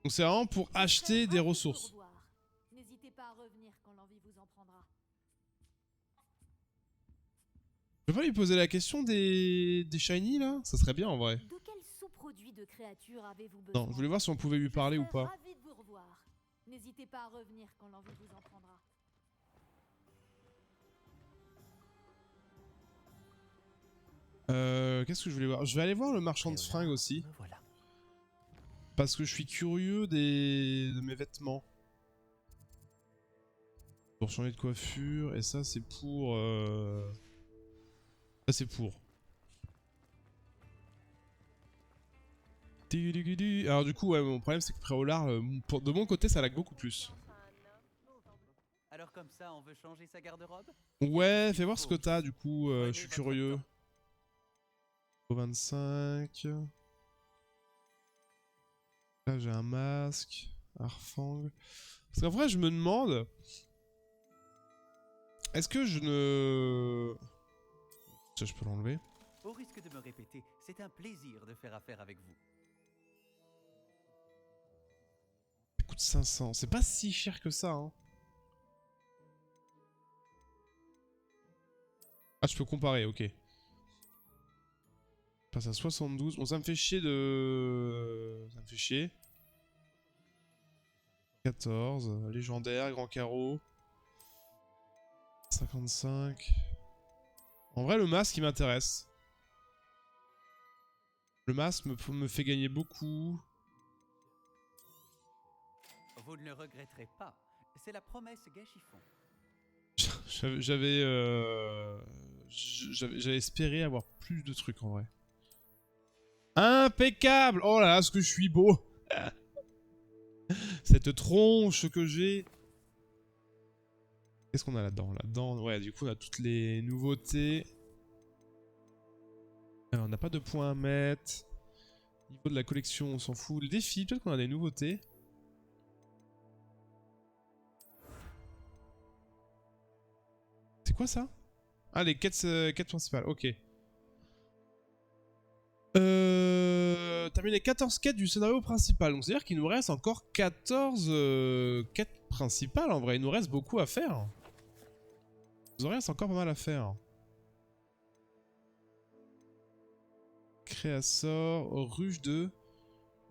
Donc c'est vraiment pour acheter des ressources. N'hésitez pas à revenir quand l'envie vous en prendra. Je peux pas lui poser la question des shiny là? Ça serait bien en vrai. De quels sous-produits de créatures avez-vous besoin? Non, je voulais voir si on pouvait lui parler ou pas. Ravi de vous revoir. N'hésitez pas à revenir quand l'envie vous en prendra. Qu'est-ce que je voulais voir? Je vais aller voir le marchand de Et fringues aussi. me voilà. Parce que je suis curieux de mes vêtements. Pour changer de coiffure. Et ça c'est pour... Ça c'est pour. Alors du coup, ouais, mon problème c'est que Préolard, de mon côté, ça lag beaucoup plus. Alors comme ça, on veut changer sa garde-robe? Ouais, fais voir ce que t'as du coup, je suis curieux. Au 25. Là j'ai un masque. Harfang. Parce qu'en vrai, je me demande... Est-ce que je ne... Ça, je peux l'enlever. Au risque de me répéter, c'est un plaisir de faire affaire avec vous. Ça coûte 500. C'est pas si cher que ça, hein. Ah, je peux comparer, ok. Passe à 72. Bon, ça me fait chier de... Ça me fait chier. 14. Légendaire, grand carreau. 55. En vrai, le masque, il m'intéresse. Le masque me fait gagner beaucoup. Vous ne le regretterez pas. C'est la promesse Gâchiffon. J'avais espéré avoir plus de trucs en vrai. Impeccable! Oh là là, ce que je suis beau! Cette tronche que j'ai. Qu'est-ce qu'on a là-dedans? Là-dedans, ouais, du coup, on a toutes les nouveautés. On n'a pas de points à mettre. Niveau de la collection, on s'en fout. Le défi, peut-être qu'on a des nouveautés. C'est quoi ça? Ah, les quêtes principales, ok. Terminer les 14 quêtes du scénario principal. Donc c'est-à-dire qu'il nous reste encore 14 quêtes principales en vrai. Il nous reste beaucoup à faire. Il nous reste encore pas mal à faire. Créassor, ruche de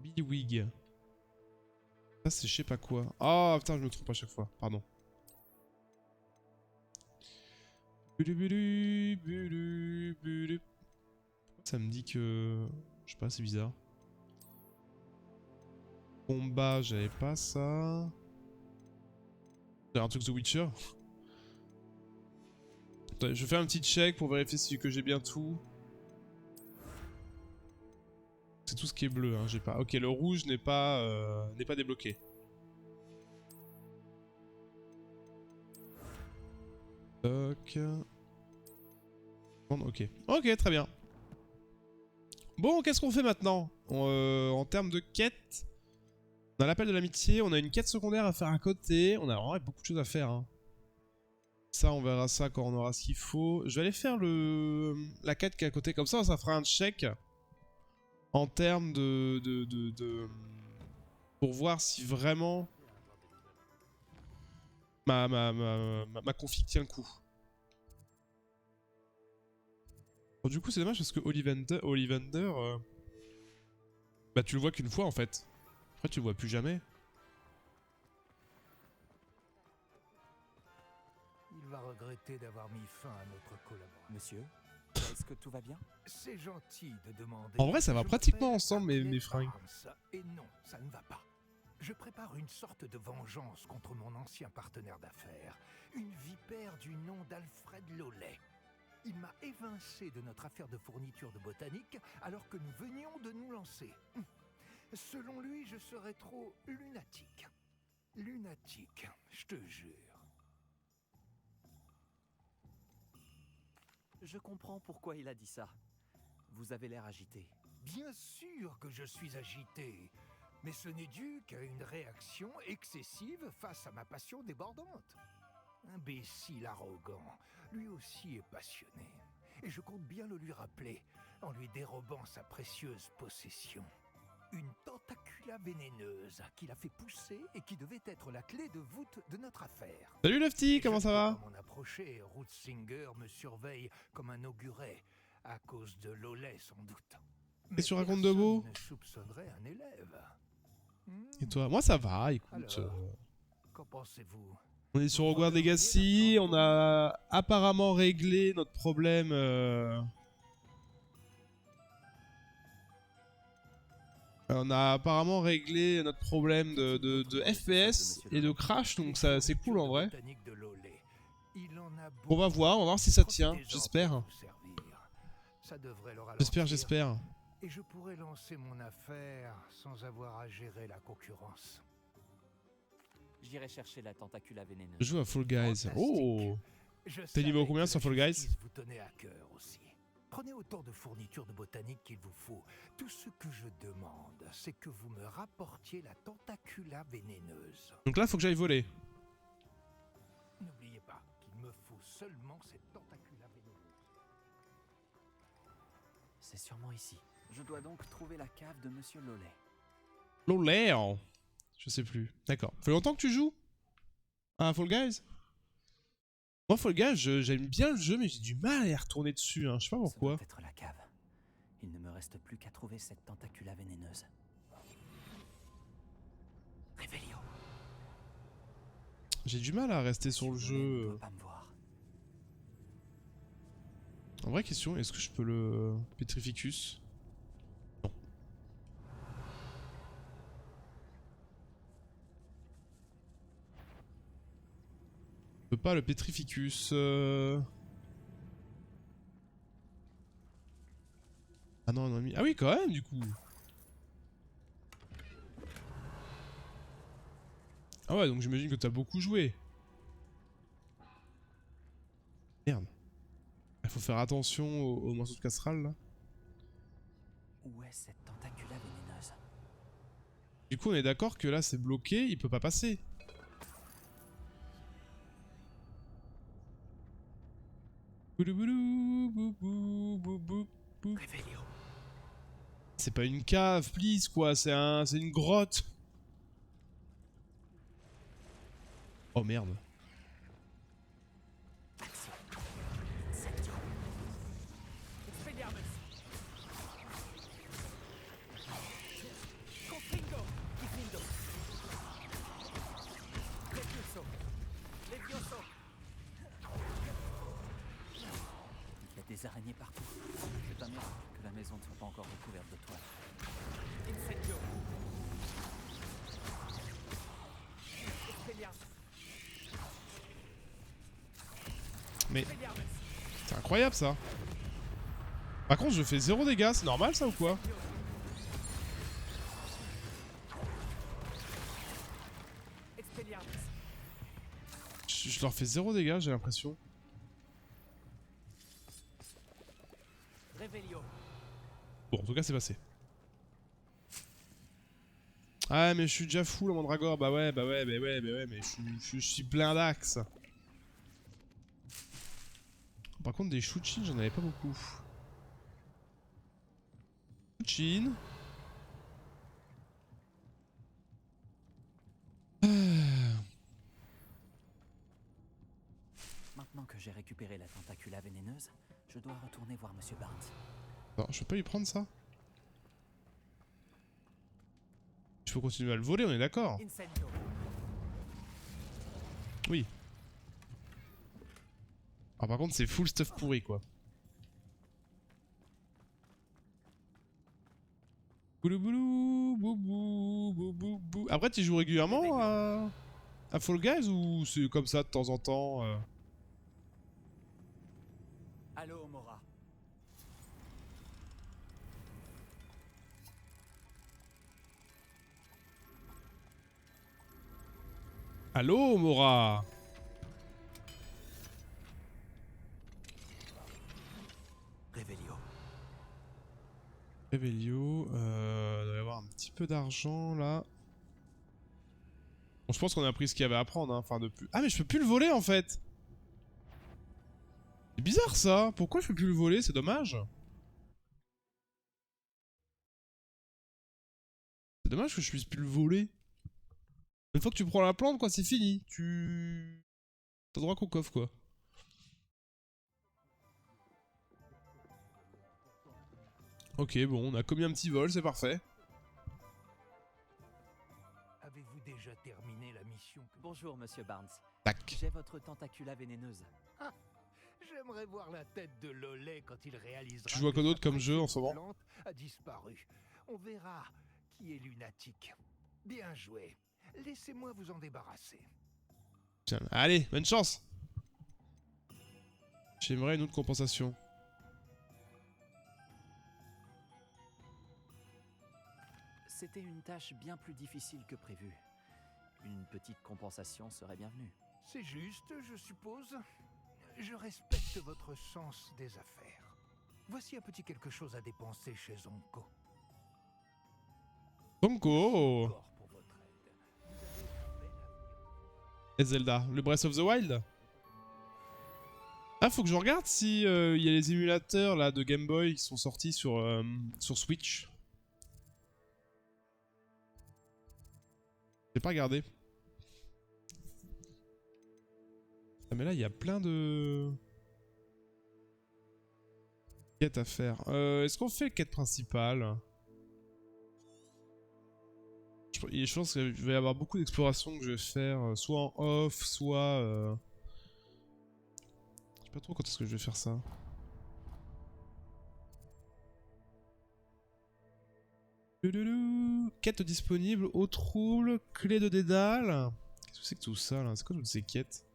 Billywig. Ça c'est je sais pas quoi. Oh putain, je me trompe à chaque fois, pardon. Ça me dit que... Je sais pas, c'est bizarre. Combat, j'avais pas ça. J'ai un truc The Witcher. Attends, je fais un petit check pour vérifier si que j'ai bien tout. C'est tout ce qui est bleu, hein, j'ai pas. Ok, le rouge n'est pas débloqué. Toc. Ok. Ok, très bien. Bon, qu'est-ce qu'on fait maintenant? En termes de quête, on a l'appel de l'amitié, on a une quête secondaire à faire à côté, on a vraiment beaucoup de choses à faire. Hein. Ça, on verra ça quand on aura ce qu'il faut. Je vais aller faire la quête qui est à côté, comme ça fera un check en termes pour voir si vraiment ma config tient le coup. Bon, du coup, c'est dommage parce que Ollivander, bah tu le vois qu'une fois en fait. Après, tu le vois plus jamais. Il va regretter d'avoir mis fin à notre collaboration. Monsieur, est-ce que tout va bien? C'est gentil de demander. En vrai, ça va Je pratiquement m'appelle ensemble, mes Hartley fringues. Barnes, et non, ça ne va pas. Je prépare une sorte de vengeance contre mon ancien partenaire d'affaires, une vipère du nom d'Alfred Lollet. Il m'a évincé de notre affaire de fourniture de botanique alors que nous venions de nous lancer. Selon lui, je serais trop lunatique. Lunatique, je te jure. Je comprends pourquoi il a dit ça. Vous avez l'air agité. Bien sûr que je suis agité, mais ce n'est dû qu'à une réaction excessive face à ma passion débordante. Imbécile arrogant, lui aussi est passionné, et je compte bien le lui rappeler en lui dérobant sa précieuse possession. Une tentacula vénéneuse qu'il a fait pousser et qui devait être la clé de voûte de notre affaire. Salut Lefty, Et comment je ça ne peux va? pas m'en approcher, Rootzinger me surveille comme un auguret, à cause de Lollet sans doute. Mais Qu'est-ce que tu racontes de beau? personne ne soupçonnerait un élève. Et toi? Moi ça va, écoute. Alors, qu'en pensez-vous? On est sur Hogwarts Legacy, on a apparemment réglé notre problème. On a apparemment réglé notre problème de FPS et de crash, donc ça c'est cool en vrai. On va voir si ça tient, j'espère. J'espère. Et je pourrais lancer mon affaire sans avoir à gérer la concurrence. J'irai chercher la tentacula vénéneuse. Je joue à Fall Guys. Fantastique. Oh! Je T'es niveau savais combien que sur la Fall Guys? justice vous tenait à cœur aussi. Prenez autant de fournitures de botanique qu'il vous faut. Tout ce que je demande, c'est que vous me rapportiez la tentacula vénéneuse. Donc là faut que j'aille voler. N'oubliez pas qu'il me faut seulement cette tentacula vénéneuse. C'est sûrement ici. Je dois donc trouver la cave de Monsieur Lollet. Lolaire! Je sais plus. D'accord. Fait longtemps que tu joues à Fall Guys? Moi Fall Guys, j'aime bien le jeu mais j'ai du mal à y retourner dessus, hein. Je sais pas Ça pourquoi. doit être la cave. Il ne me reste plus qu'à trouver cette tentacula vénéneuse. Réveillon. J'ai du mal à rester sur le Monsieur Lollet ne jeu. doit pas me voir. En vraie question, est-ce que je peux le Petrificus? Non. Je peux pas le Petrificus. Ah non, non, ah oui, quand même, du coup. Ah ouais, donc j'imagine que t'as beaucoup joué. Merde. Il faut faire attention aux morceaux de casserole là. Où est cette tentacula vénéneuse? Du coup, on est d'accord que là c'est bloqué, il peut pas passer. Boulouboulou, boubou, boubou, boubou. Réveillon. C'est pas une cave, please quoi, c'est une grotte. Oh merde. Il y a des araignées partout. C'est un miracle que la maison ne soit pas encore recouverte de toile. Mais c'est incroyable ça. Par contre, je fais 0 dégâts, c'est normal ça ou quoi? Je leur fais 0 dégâts, j'ai l'impression. Bon, en tout cas, c'est passé. Ah, mais je suis déjà full en mandragore. Bah ouais, mais je suis plein d'axes. Par contre, des Shuchin, j'en avais pas beaucoup. Shuchin. Maintenant que j'ai récupéré la tentacula vénéneuse, je dois retourner voir Monsieur Barnes. Non, je peux pas lui prendre ça. Je peux continuer à le voler, on est d'accord. Incendio. Oui. Alors par contre, c'est full stuff pourri, quoi. Boulou boulou, boubou, boubou, bou. Après, tu joues régulièrement à Fall Guys ou c'est comme ça de temps en temps Allô, Mora. Allô, Mora? Revelio. Revelio, il doit y avoir un petit peu d'argent là. Bon, je pense qu'on a pris ce qu'il y avait à prendre, hein. Enfin, depuis. Ah, mais je peux plus le voler en fait! C'est bizarre ça! Pourquoi je peux plus le voler? C'est dommage! C'est dommage que je puisse plus le voler. Une fois que tu prends la plante, quoi, c'est fini. T'as droit qu'au coffre, quoi. Ok, bon, on a commis un petit vol, c'est parfait. Avez-vous déjà terminé la mission que... Bonjour, Monsieur Barnes. Tac. J'ai votre tentacula vénéneuse. J'aimerais voir la tête de Lollet quand il réalisera... Tu joues à quoi que d'autre sa comme jeu en ce moment? plante a disparu. On verra qui est lunatique. Bien joué. Laissez-moi vous en débarrasser. Tiens, allez, bonne chance! J'aimerais une autre compensation. C'était une tâche bien plus difficile que prévu. Une petite compensation serait bienvenue. C'est juste, je suppose. Je respecte votre sens des affaires. Voici un petit quelque chose à dépenser chez Zonko. Tonko! Encore pour votre aide. Vous avez un bel avenir. Et Zelda, le Breath of the Wild? Ah, faut que je regarde si y a les émulateurs là de Game Boy qui sont sortis sur Switch. J'ai pas regardé. Ah, mais là, il y a plein de quêtes à faire. Est-ce qu'on fait le quête principale? Je pense qu'il va y avoir beaucoup d'explorations que je vais faire, soit en off, soit... Je sais pas trop quand est-ce que je vais faire ça. Quête disponible, eau trouble, clé de dédale. Qu'est-ce que c'est que tout ça là? C'est quoi toutes ces quêtes?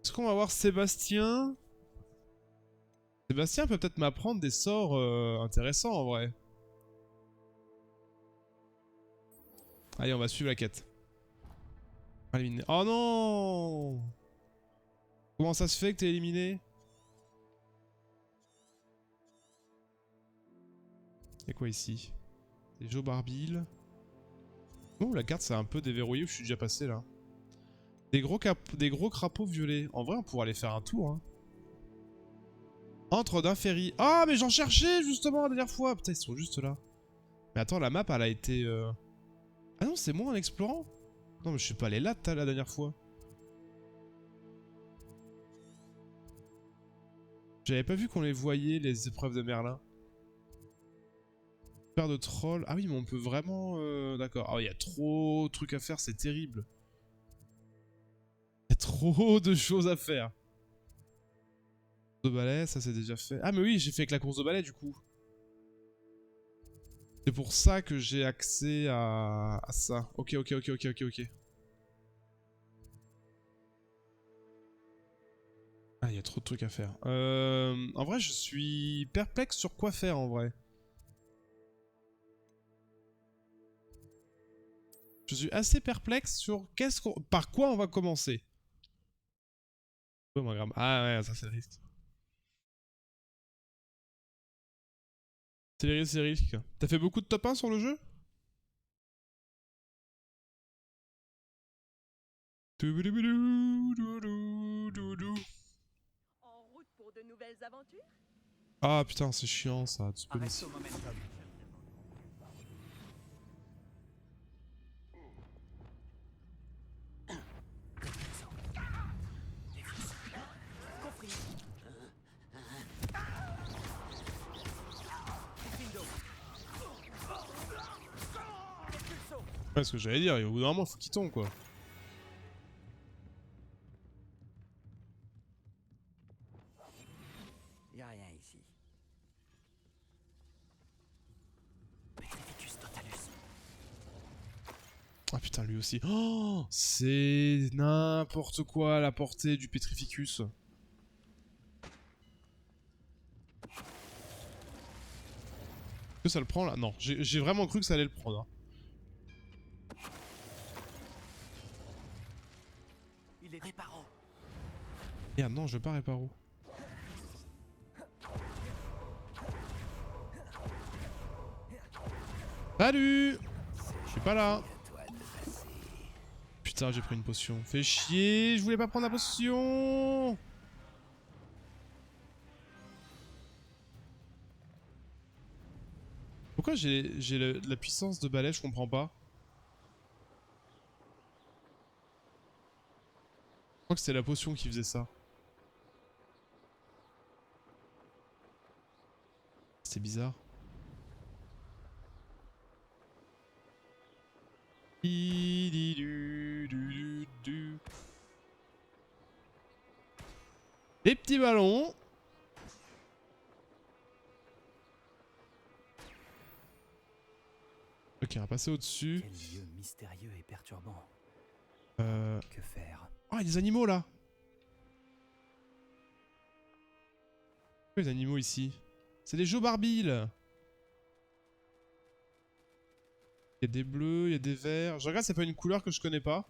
Est-ce qu'on va voir Sébastien? Sébastien peut peut-être m'apprendre des sorts intéressants en vrai. Allez, on va suivre la quête. Éliminé. Oh non! Comment ça se fait que t'es éliminé? Y'a quoi ici? Des Joe Barbil. Oh, la carte c'est un peu déverrouillé où je suis déjà passé là. Des gros crapauds violets. En vrai, on pourrait aller faire un tour. Hein. Entre d'un ferry. Ah, mais j'en cherchais justement la dernière fois. Putain, ils sont juste là. Mais attends, la map, elle a été... Ah non, c'est moi en explorant? Non, mais je suis pas allé là la dernière fois. J'avais pas vu qu'on les voyait, les épreuves de Merlin. Paire de trolls. Ah oui, mais on peut vraiment... D'accord. Ah, il y a trop de trucs à faire, c'est terrible. Il y a trop de choses à faire. De balai, ça c'est déjà fait. Ah mais oui, j'ai fait avec la course de balai du coup. C'est pour ça que j'ai accès à ça. Ok. Ah, il y a trop de trucs à faire. En vrai, je suis perplexe sur quoi faire en vrai. Je suis assez perplexe sur par quoi on va commencer. Oh, moins grave. Ah ouais, ça c'est le risque. C'est les risques, c'est les risques. T'as fait beaucoup de top 1 sur le jeu? En route pour de nouvelles aventures? Ah putain, c'est chiant ça. Tu peux me... Arrête au momentum. Compris. Bindo. Expulso. Ouais, ce que j'allais dire, au bout d'un moment, faut qu'il tombe quoi. Y'a rien ici. Petrificus totalus. Ah putain, lui aussi. Oh, c'est n'importe quoi à la portée du Petrificus. Est-ce que ça le prend là? Non, j'ai vraiment cru que ça allait le prendre. Hein. Il est réparo. Merde, non, je veux pas réparo. Salut! Je suis pas là. Putain, j'ai pris une potion. Fais chier, je voulais pas prendre la potion. Pourquoi j'ai la puissance de balai, je comprends pas. Je crois que c'était la potion qui faisait ça. C'est bizarre. Les petits ballons. Ok, on va passer au-dessus. Quel lieu mystérieux et perturbant. Que faire? Oh, il y a des animaux là. Pourquoi les animaux ici? C'est des Jobarbiles. Il y a des bleus, il y a des verts. Je regarde, c'est pas une couleur que je connais pas.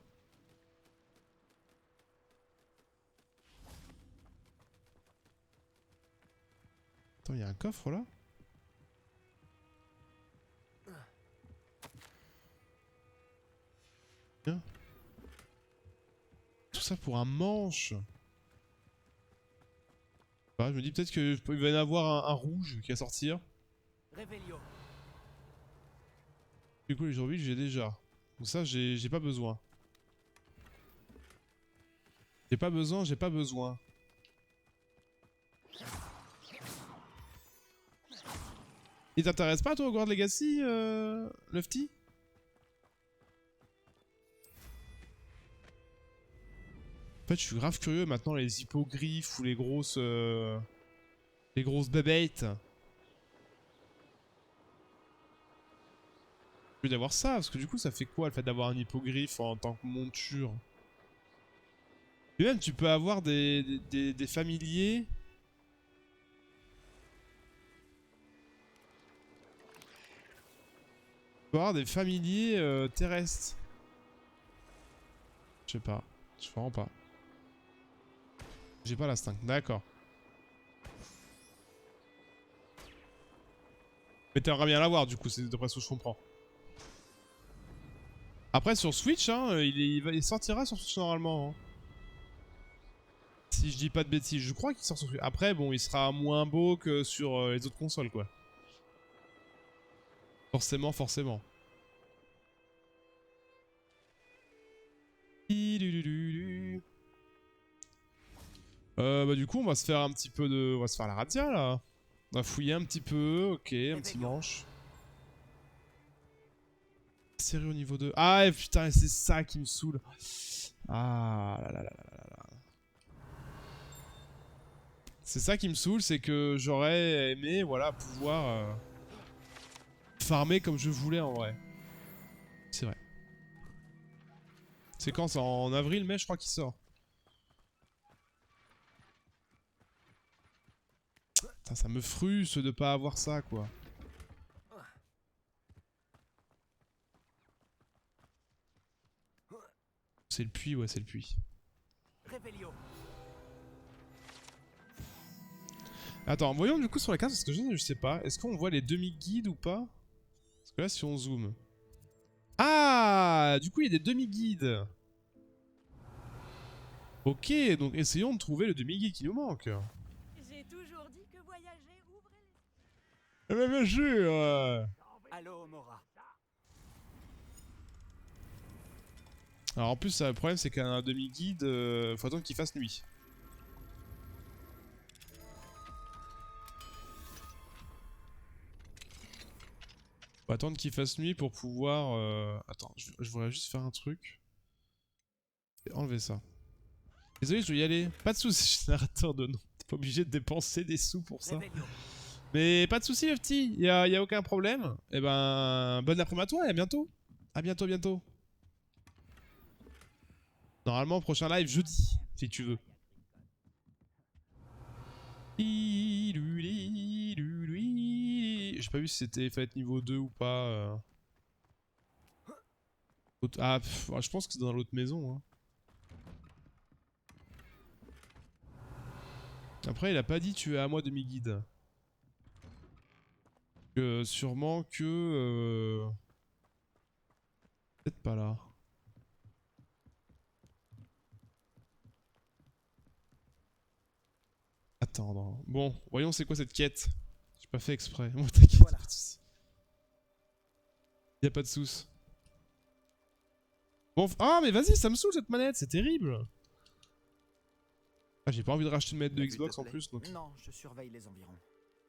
Attends, il y a un coffre là? Bien. Tout ça pour un manche. Ah, je me dis peut-être qu'il va y en avoir un rouge qui va sortir. Revelio. Du coup, les jours 8, j'ai déjà. Donc ça, j'ai pas besoin. J'ai pas besoin, j'ai pas besoin. Il t'intéresse pas, toi, Hogwarts Legacy, Lufty? En fait, je suis grave curieux maintenant, les hippogriffes ou les grosses bébêtes. Je veux d'avoir ça, parce que du coup, ça fait quoi le fait d'avoir un hippogriffe en tant que monture? Et même, tu peux avoir des familiers. Tu peux avoir des familiers terrestres. Je sais pas. Je sais vraiment pas. J'ai pas l'instinct. D'accord. Mais t'aimerais bien l'avoir, du coup, c'est d'après ce que je comprends. Après, sur Switch, hein, il sortira sur Switch normalement. Hein. Si je dis pas de bêtises, je crois qu'il sort sur Switch. Après, bon, il sera moins beau que sur les autres consoles, quoi. Forcément, forcément. Bah du coup, on va se faire un petit peu de... On va se faire la razzia, là. On va fouiller un petit peu, ok, un petit manche. Serré au niveau 2. Ah putain, c'est ça qui me saoule. Ah là là là là là. C'est ça qui me saoule, c'est que j'aurais aimé, voilà, pouvoir farmer comme je voulais en vrai. C'est vrai. C'est quand ça? En avril, mai, je crois qu'il sort. Putain, ça me frustre de pas avoir ça, quoi. C'est le puits, ouais, c'est le puits. Revelio. Attends, voyons du coup sur la carte, parce que je sais pas. Est-ce qu'on voit les demi-guides ou pas? Parce que là, si on zoome... Ah, du coup, il y a des demi-guides. Ok, donc essayons de trouver le demi-guide qui nous manque. J'ai toujours dit que voyager ouvrait les... Eh ben bien sûr. Allô, Mora. Alors en plus, le problème c'est qu'un demi-guide, faut attendre qu'il fasse nuit. Faut attendre qu'il fasse nuit pour pouvoir... Attends, je voudrais juste faire un truc. Et enlever ça. Désolé, je dois y aller. Pas de soucis, générateur de nom. T'es pas obligé de dépenser des sous pour ça. Mais pas de soucis, le petit. Y a aucun problème. Et ben, bonne après-midi à toi et à bientôt. À bientôt, bientôt. Normalement, prochain live jeudi, si tu veux. J'ai pas vu si c'était fallait être niveau 2 ou pas. Ah, je pense que c'est dans l'autre maison. Hein. Après, il a pas dit tu es à moi demi-guide. Sûrement que... Peut-être pas là. Attendre. Bon, voyons c'est quoi cette quête. J'ai pas fait exprès. Bon, t'inquiète, Voilà. pas de soucis. Y'a pas de soucis. Bon, ah mais vas-y, ça me saoule cette manette, c'est terrible. Ah, j'ai pas envie de racheter une manette de La vue te Xbox en plaît? plus, donc... Non, je surveille les environs.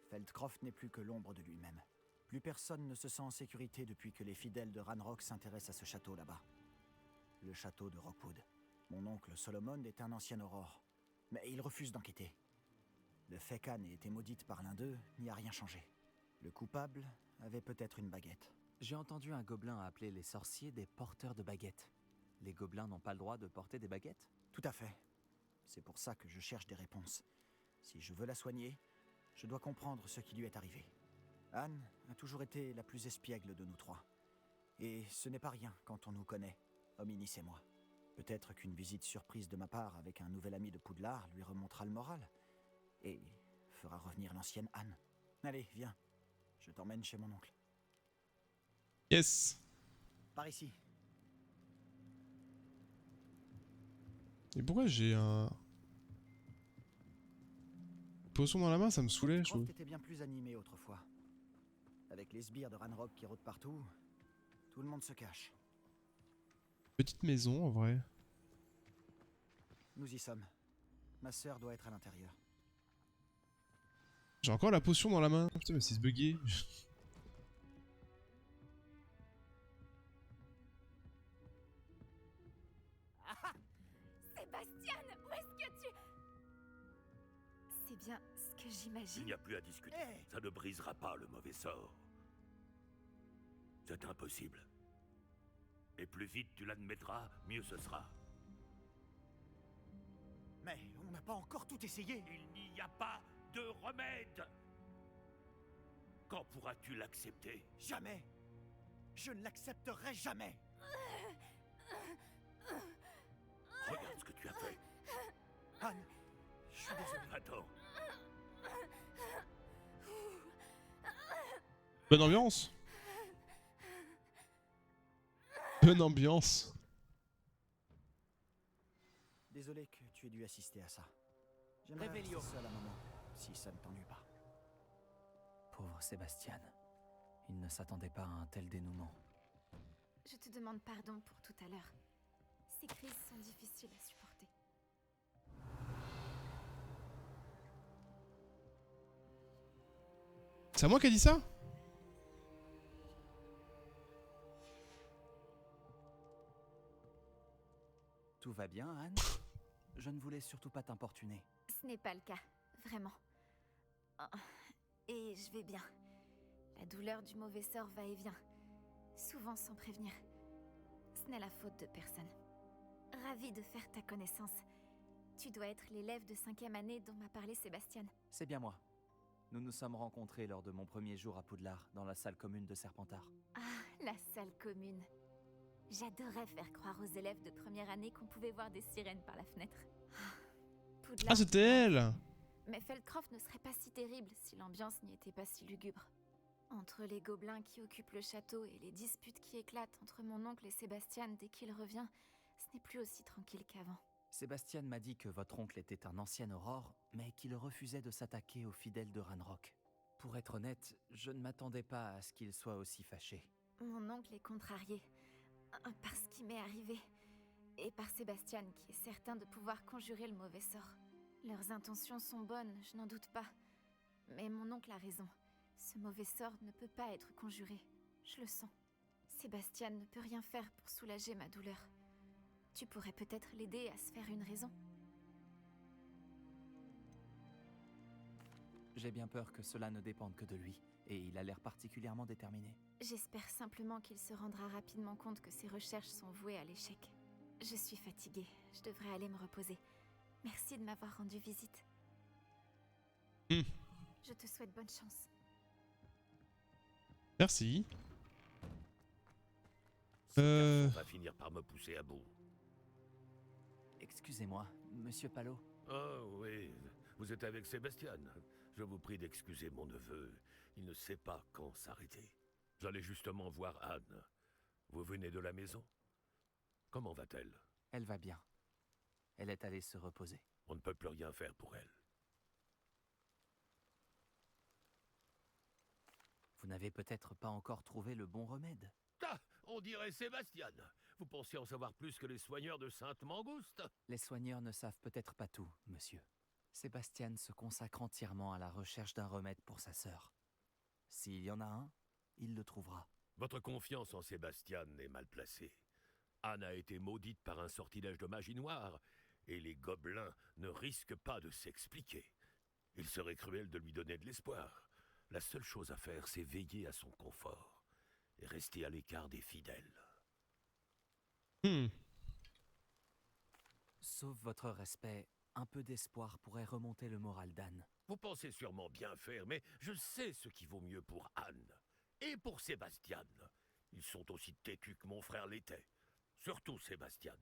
Feldcroft n'est plus que l'ombre de lui-même. Plus personne ne se sent en sécurité depuis que les fidèles de Ranrock s'intéressent à ce château là-bas. Le château de Rockwood. Mon oncle Solomon est un ancien aurore, mais il refuse d'enquêter. Le fait qu'Anne ait été maudite par l'un d'eux n'y a rien changé. Le coupable avait peut-être une baguette. J'ai entendu un gobelin appeler les sorciers des porteurs de baguettes. Les gobelins n'ont pas le droit de porter des baguettes? Tout à fait. C'est pour ça que je cherche des réponses. Si je veux la soigner, je dois comprendre ce qui lui est arrivé. Anne a toujours été la plus espiègle de nous trois. Et ce n'est pas rien quand on nous connaît, Hominis et moi. Peut-être qu'une visite surprise de ma part avec un nouvel ami de Poudlard lui remontera le moral. Et fera revenir l'ancienne Anne. Allez, viens. Je t'emmène chez mon oncle. Yes. Par ici. Et pourquoi j'ai un... Potion dans la main, ça me saoulait, je trouve. Feldcroft était bien plus animé autrefois. Avec les sbires de Ranrock qui rôdent partout, tout le monde se cache. Petite maison, en vrai. Nous y sommes. Ma sœur doit être à l'intérieur. J'ai encore la potion dans la main. Putain, mais c'est se bugger. Sébastien, où est-ce que tu... C'est bien ce que Il j'imagine. n'y a plus à discuter. Hey. Ça ne brisera pas le mauvais sort. C'est impossible. Et plus vite tu l'admettras, mieux ce sera. Mais on n'a pas encore tout essayé. Il n'y a pas de remède. Quand pourras-tu l'accepter? Jamais. Je ne l'accepterai jamais. Regarde ce que tu as fait. Anne, je suis désolé. Attends. Bonne ambiance. Bonne ambiance. Désolé que tu aies dû assister à ça. J'aimerais rester seul un moment, si ça ne t'ennuie pas. Pauvre Sébastien. Il ne s'attendait pas à un tel dénouement. Je te demande pardon pour tout à l'heure. Ces crises sont difficiles à supporter. C'est à moi qui a dit ça? Tout va bien, Anne? Je ne voulais surtout pas t'importuner. Ce n'est pas le cas, vraiment. Oh, et je vais bien. La douleur du mauvais sort va et vient, souvent sans prévenir. Ce n'est la faute de personne. Ravie de faire ta connaissance. Tu dois être l'élève de 5e année dont m'a parlé Sébastien. C'est bien moi. Nous nous sommes rencontrés lors de mon premier jour à Poudlard, dans la salle commune de Serpentard. Ah, la salle commune. J'adorais faire croire aux élèves de première année qu'on pouvait voir des sirènes par la fenêtre. Poudlard, Ah, c'était elle. Mais Feldcroft ne serait pas si terrible si l'ambiance n'y était pas si lugubre. Entre les gobelins qui occupent le château et les disputes qui éclatent entre mon oncle et Sébastien dès qu'il revient, ce n'est plus aussi tranquille qu'avant. Sébastien m'a dit que votre oncle était un ancien Aurore, mais qu'il refusait de s'attaquer aux fidèles de Ranrock. Pour être honnête, je ne m'attendais pas à ce qu'il soit aussi fâché. Mon oncle est contrarié, par ce qui m'est arrivé, et par Sébastien qui est certain de pouvoir conjurer le mauvais sort. Leurs intentions sont bonnes, je n'en doute pas. Mais mon oncle a raison. Ce mauvais sort ne peut pas être conjuré. Je le sens. Sébastien ne peut rien faire pour soulager ma douleur. Tu pourrais peut-être l'aider à se faire une raison. J'ai bien peur que cela ne dépende que de lui, et il a l'air particulièrement déterminé. J'espère simplement qu'il se rendra rapidement compte que ses recherches sont vouées à l'échec. Je suis fatiguée, je devrais aller me reposer. Merci de m'avoir rendu visite. Je te souhaite bonne chance. Merci. Ce garçon va finir par me pousser à bout. Excusez-moi, monsieur Palot. Oh oui, vous êtes avec Sébastien. Je vous prie d'excuser mon neveu. Il ne sait pas quand s'arrêter. J'allais justement voir Anne. Vous venez de la maison? Comment va-t-elle? Elle va bien. Elle est allée se reposer. On ne peut plus rien faire pour elle. Vous n'avez peut-être pas encore trouvé le bon remède. Ah, on dirait Sébastien. Vous pensez en savoir plus que les soigneurs de Sainte-Mangouste? Les soigneurs ne savent peut-être pas tout, monsieur. Sébastien se consacre entièrement à la recherche d'un remède pour sa sœur. S'il y en a un, il le trouvera. Votre confiance en Sébastien est mal placée. Anne a été maudite par un sortilège de magie noire, et les gobelins ne risquent pas de s'expliquer. Il serait cruel de lui donner de l'espoir. La seule chose à faire, c'est veiller à son confort, et rester à l'écart des fidèles. Sauf votre respect, un peu d'espoir pourrait remonter le moral d'Anne. Vous pensez sûrement bien faire, mais je sais ce qui vaut mieux pour Anne. Et pour Sébastien. Ils sont aussi têtus que mon frère l'était. Surtout Sébastien.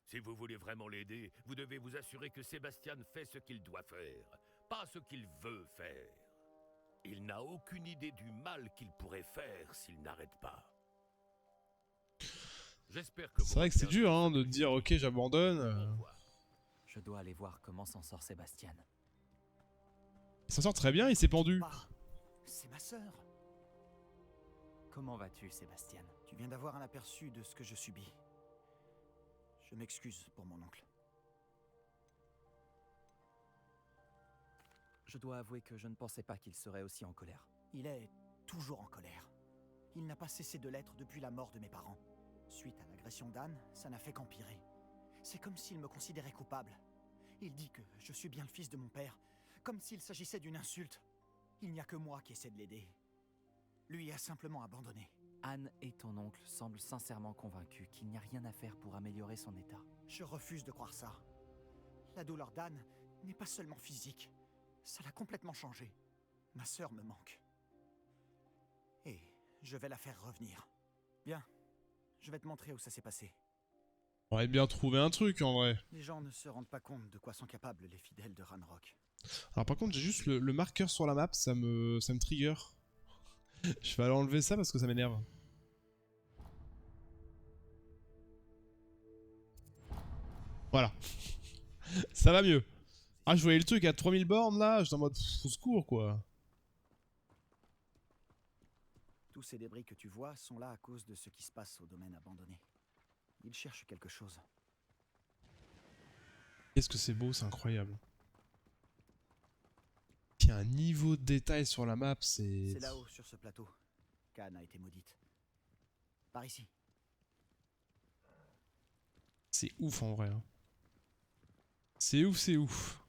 Si vous voulez vraiment l'aider, vous devez vous assurer que Sébastien fait ce qu'il doit faire, pas ce qu'il veut faire. Il n'a aucune idée du mal qu'il pourrait faire s'il n'arrête pas. J'espère que C'est vrai que c'est dur hein, de dire ok j'abandonne. Je dois aller voir comment s'en sort Sébastien. Il s'en sort très bien, il s'est pendu. Ah, c'est ma sœur. Comment vas-tu, Sébastien? Tu viens d'avoir un aperçu de ce que je subis. Je m'excuse pour mon oncle. Je dois avouer que je ne pensais pas qu'il serait aussi en colère. Il est toujours en colère. Il n'a pas cessé de l'être depuis la mort de mes parents. Suite à l'agression d'Anne, ça n'a fait qu'empirer. C'est comme s'il me considérait coupable. Il dit que je suis bien le fils de mon père, comme s'il s'agissait d'une insulte. Il n'y a que moi qui essaie de l'aider. Lui a simplement abandonné. Anne et ton oncle semblent sincèrement convaincus qu'il n'y a rien à faire pour améliorer son état. Je refuse de croire ça. La douleur d'Anne n'est pas seulement physique. Ça l'a complètement changé. Ma sœur me manque. Et je vais la faire revenir. Bien, je vais te montrer où ça s'est passé. On aurait bien trouvé un truc en vrai. Les gens ne se rendent pas compte de quoi sont capables les fidèles de Ranrock. Alors par contre j'ai juste le marqueur sur la map, ça me trigger. Je vais aller enlever ça parce que ça m'énerve. Voilà. Ça va mieux. Ah je voyais le truc à 3000 bornes là, j'étais en mode au secours quoi. Tous ces débris que tu vois sont là à cause de ce qui se passe au domaine abandonné. Ils cherchent quelque chose. Qu'est-ce que c'est beau, c'est incroyable. Il y a un niveau de détail sur la map, c'est... C'est là-haut, sur ce plateau, qu'Anne a été maudite. Par ici. C'est ouf en vrai. Hein. C'est ouf, c'est ouf.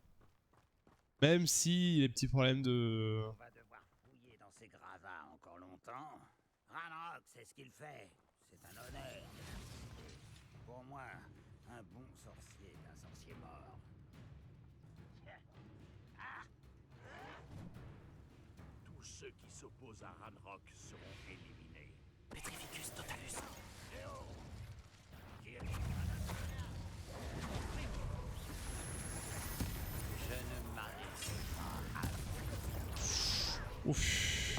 Même si les petits problèmes de... On va devoir fouiller dans ces gravats encore longtemps. Ranrock, c'est ce qu'il fait. C'est un honneur. Pour moi, un bon sorcier est un sorcier mort. Tous ceux qui s'opposent à Ranrock seront éliminés. Petrificus Totalus. Je ne m'arrête Ouf.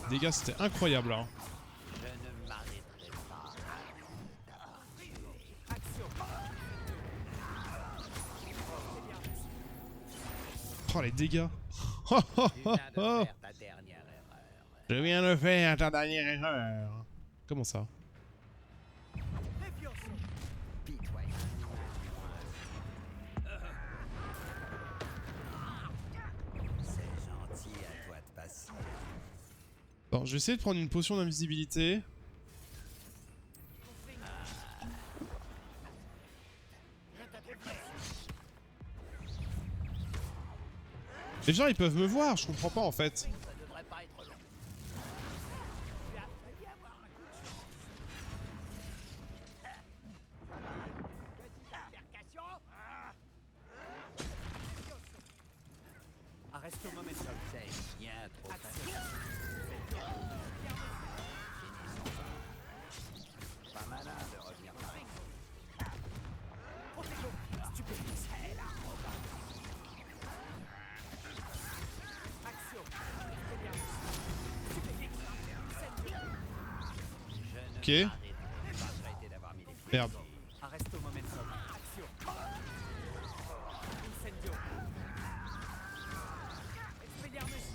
Les dégâts, c'était incroyable là. Je ne m'arrêterai pas. Oh les dégâts. Tu viens de faire ta dernière erreur. Je viens de faire ta dernière erreur. Comment ça? Pitoyable. C'est gentil à toi de passer. Bon, je vais essayer de prendre une potion d'invisibilité. Les gens ils peuvent me voir, je comprends pas en fait. Ça devrait pas être long. Tu as failli avoir un coup de chance. Petite altercation. Arrête au momentum. C'est bien trop facile. Pas malin de revenir par ici. C'est la Ok. Merde. Arrête au momentum. Action. Incendio. Expelliarmus.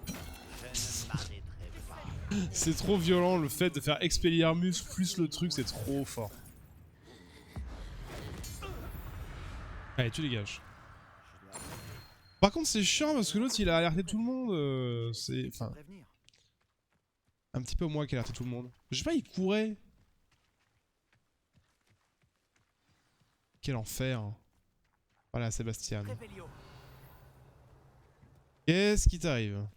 Je ne m'arrêterai pas. C'est trop violent le fait de faire Expelliarmus plus le truc, c'est trop fort. Allez, tu dégages. Par contre, c'est chiant parce que l'autre il a alerté tout le monde. C'est. Enfin. Un petit peu moi qui a alerté tout le monde. Je sais pas, il courait. Quel enfer. Voilà, Sébastien. Qu'est-ce qui t'arrive?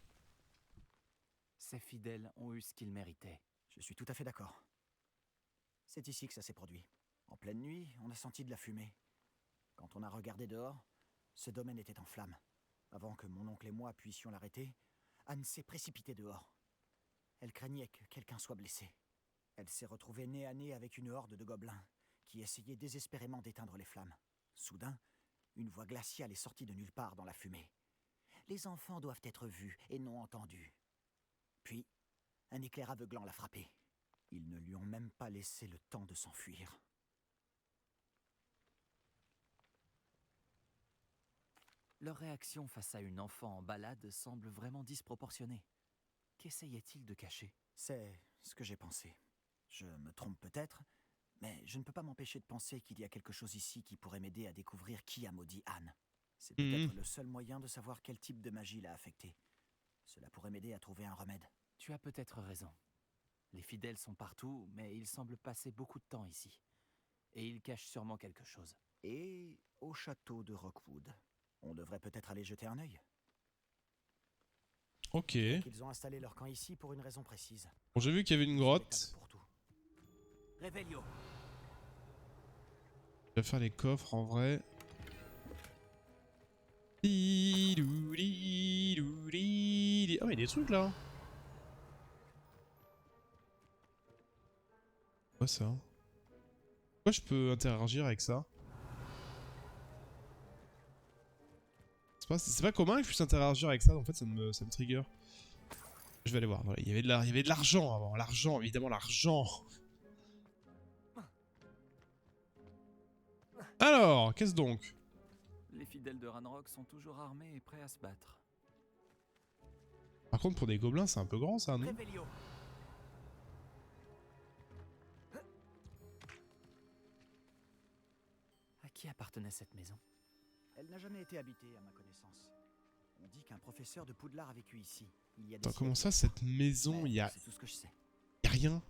Ces fidèles ont eu ce qu'ils méritaient. Je suis tout à fait d'accord. C'est ici que ça s'est produit. En pleine nuit, on a senti de la fumée. Quand on a regardé dehors, ce domaine était en flammes. Avant que mon oncle et moi puissions l'arrêter, Anne s'est précipitée dehors. Elle craignait que quelqu'un soit blessé. Elle s'est retrouvée nez à nez avec une horde de gobelins qui essayaient désespérément d'éteindre les flammes. Soudain, une voix glaciale est sortie de nulle part dans la fumée. Les enfants doivent être vus et non entendus. Puis, un éclair aveuglant l'a frappé. Ils ne lui ont même pas laissé le temps de s'enfuir. Leur réaction face à une enfant en balade semble vraiment disproportionnée. Qu'essayait-il de cacher? C'est ce que j'ai pensé. Je me trompe peut-être, mais je ne peux pas m'empêcher de penser qu'il y a quelque chose ici qui pourrait m'aider à découvrir qui a maudit Anne. C'est peut-être le seul moyen de savoir quel type de magie l'a affectée. Cela pourrait m'aider à trouver un remède. Tu as peut-être raison. Les fidèles sont partout, mais ils semblent passer beaucoup de temps ici. Et ils cachent sûrement quelque chose. Et au château de Rockwood. On devrait peut-être aller jeter un œil. Ok. Ils ont installé leur camp ici pour une raison précise. Bon, j'ai vu qu'il y avait une grotte. Revelio. Je vais faire les coffres en vrai. Oh, il y a des trucs là. Quoi ça? Pourquoi je peux interagir avec ça? C'est pas commun que je puisse interagir avec ça, en fait ça me trigger. Je vais aller voir, voilà. Il y avait de l'argent avant, l'argent, évidemment l'argent. Alors, qu'est-ce donc? Les fidèles de Ranrock sont toujours armés et prêts à se battre. Par contre pour des gobelins c'est un peu grand ça, non? Revelio. À qui appartenait cette maison? Elle n'a jamais été habitée, à ma connaissance. On dit qu'un professeur de Poudlard a vécu ici. Il y a des Attends, comment siècles. ça, cette maison, il y a C'est tout ce que je sais. rien?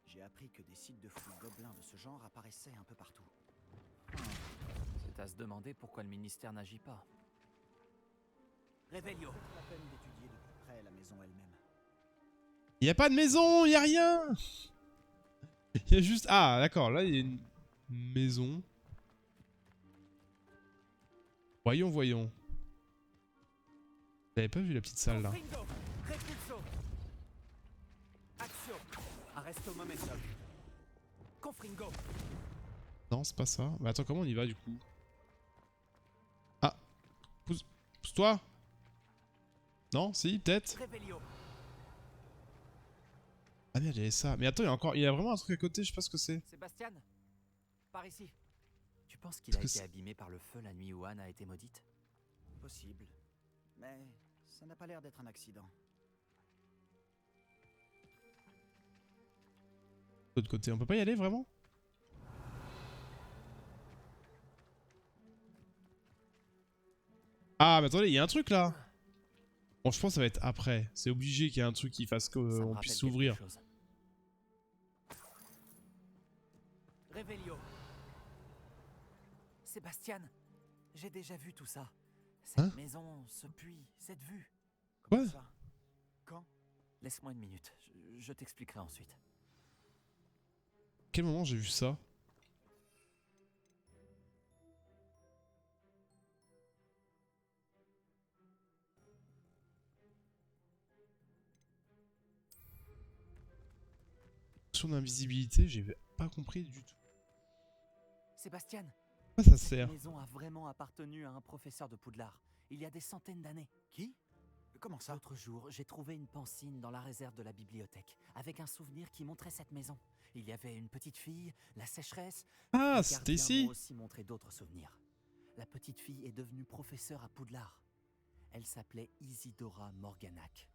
J'ai appris que des sites de fouilles gobelins de ce genre apparaissaient un peu partout. C'est à se demander pourquoi le ministère n'agit pas. Revelio. C'est la peine d'étudier de plus près la maison elle-même. Il y a pas de maison, il y a rien. Il y a juste... Ah, d'accord, là il y a une maison. Voyons, voyons. J'avais pas vu la petite salle là. Repulso. Action. Arrête au momentum. Confringo. Non, c'est pas ça. Mais attends, comment on y va du coup? Ah, pousse-toi. Non, si, peut-être. Revelio. Ah merde, il y avait ça. Mais attends, il y a vraiment un truc à côté, je sais pas ce que c'est. Sébastien, par ici. Tu penses qu'il a Est-ce que été abîmé par le feu la nuit où Anne a été maudite? Possible. Mais ça n'a pas l'air d'être un accident. De l'autre côté, on peut pas y aller vraiment? Ah, mais attendez, il y a un truc là. Bon, je pense que ça va être après. C'est obligé qu'il y ait un truc qui fasse Ça me qu'on rappelle puisse quelque s'ouvrir. chose. Revelio. Sébastien, j'ai déjà vu tout ça. Cette Hein? maison, ce puits, cette vue. Quoi? Ça. Quand? Laisse-moi une minute, je t'expliquerai ensuite. À quel moment j'ai vu ça? Sur d'invisibilité, j'ai pas compris du tout. Sébastien, À quoi ça cette sert? maison a vraiment appartenu à un professeur de Poudlard, il y a des centaines d'années. Qui? Comment ça? L'autre jour, j'ai trouvé une pancine dans la réserve de la bibliothèque, avec un souvenir qui montrait cette maison. Il y avait une petite fille, la sécheresse. Ah, les c'était gardiens ici. m'ont aussi montré d'autres souvenirs. La petite fille est devenue professeure à Poudlard. Elle s'appelait Isidora Morganac.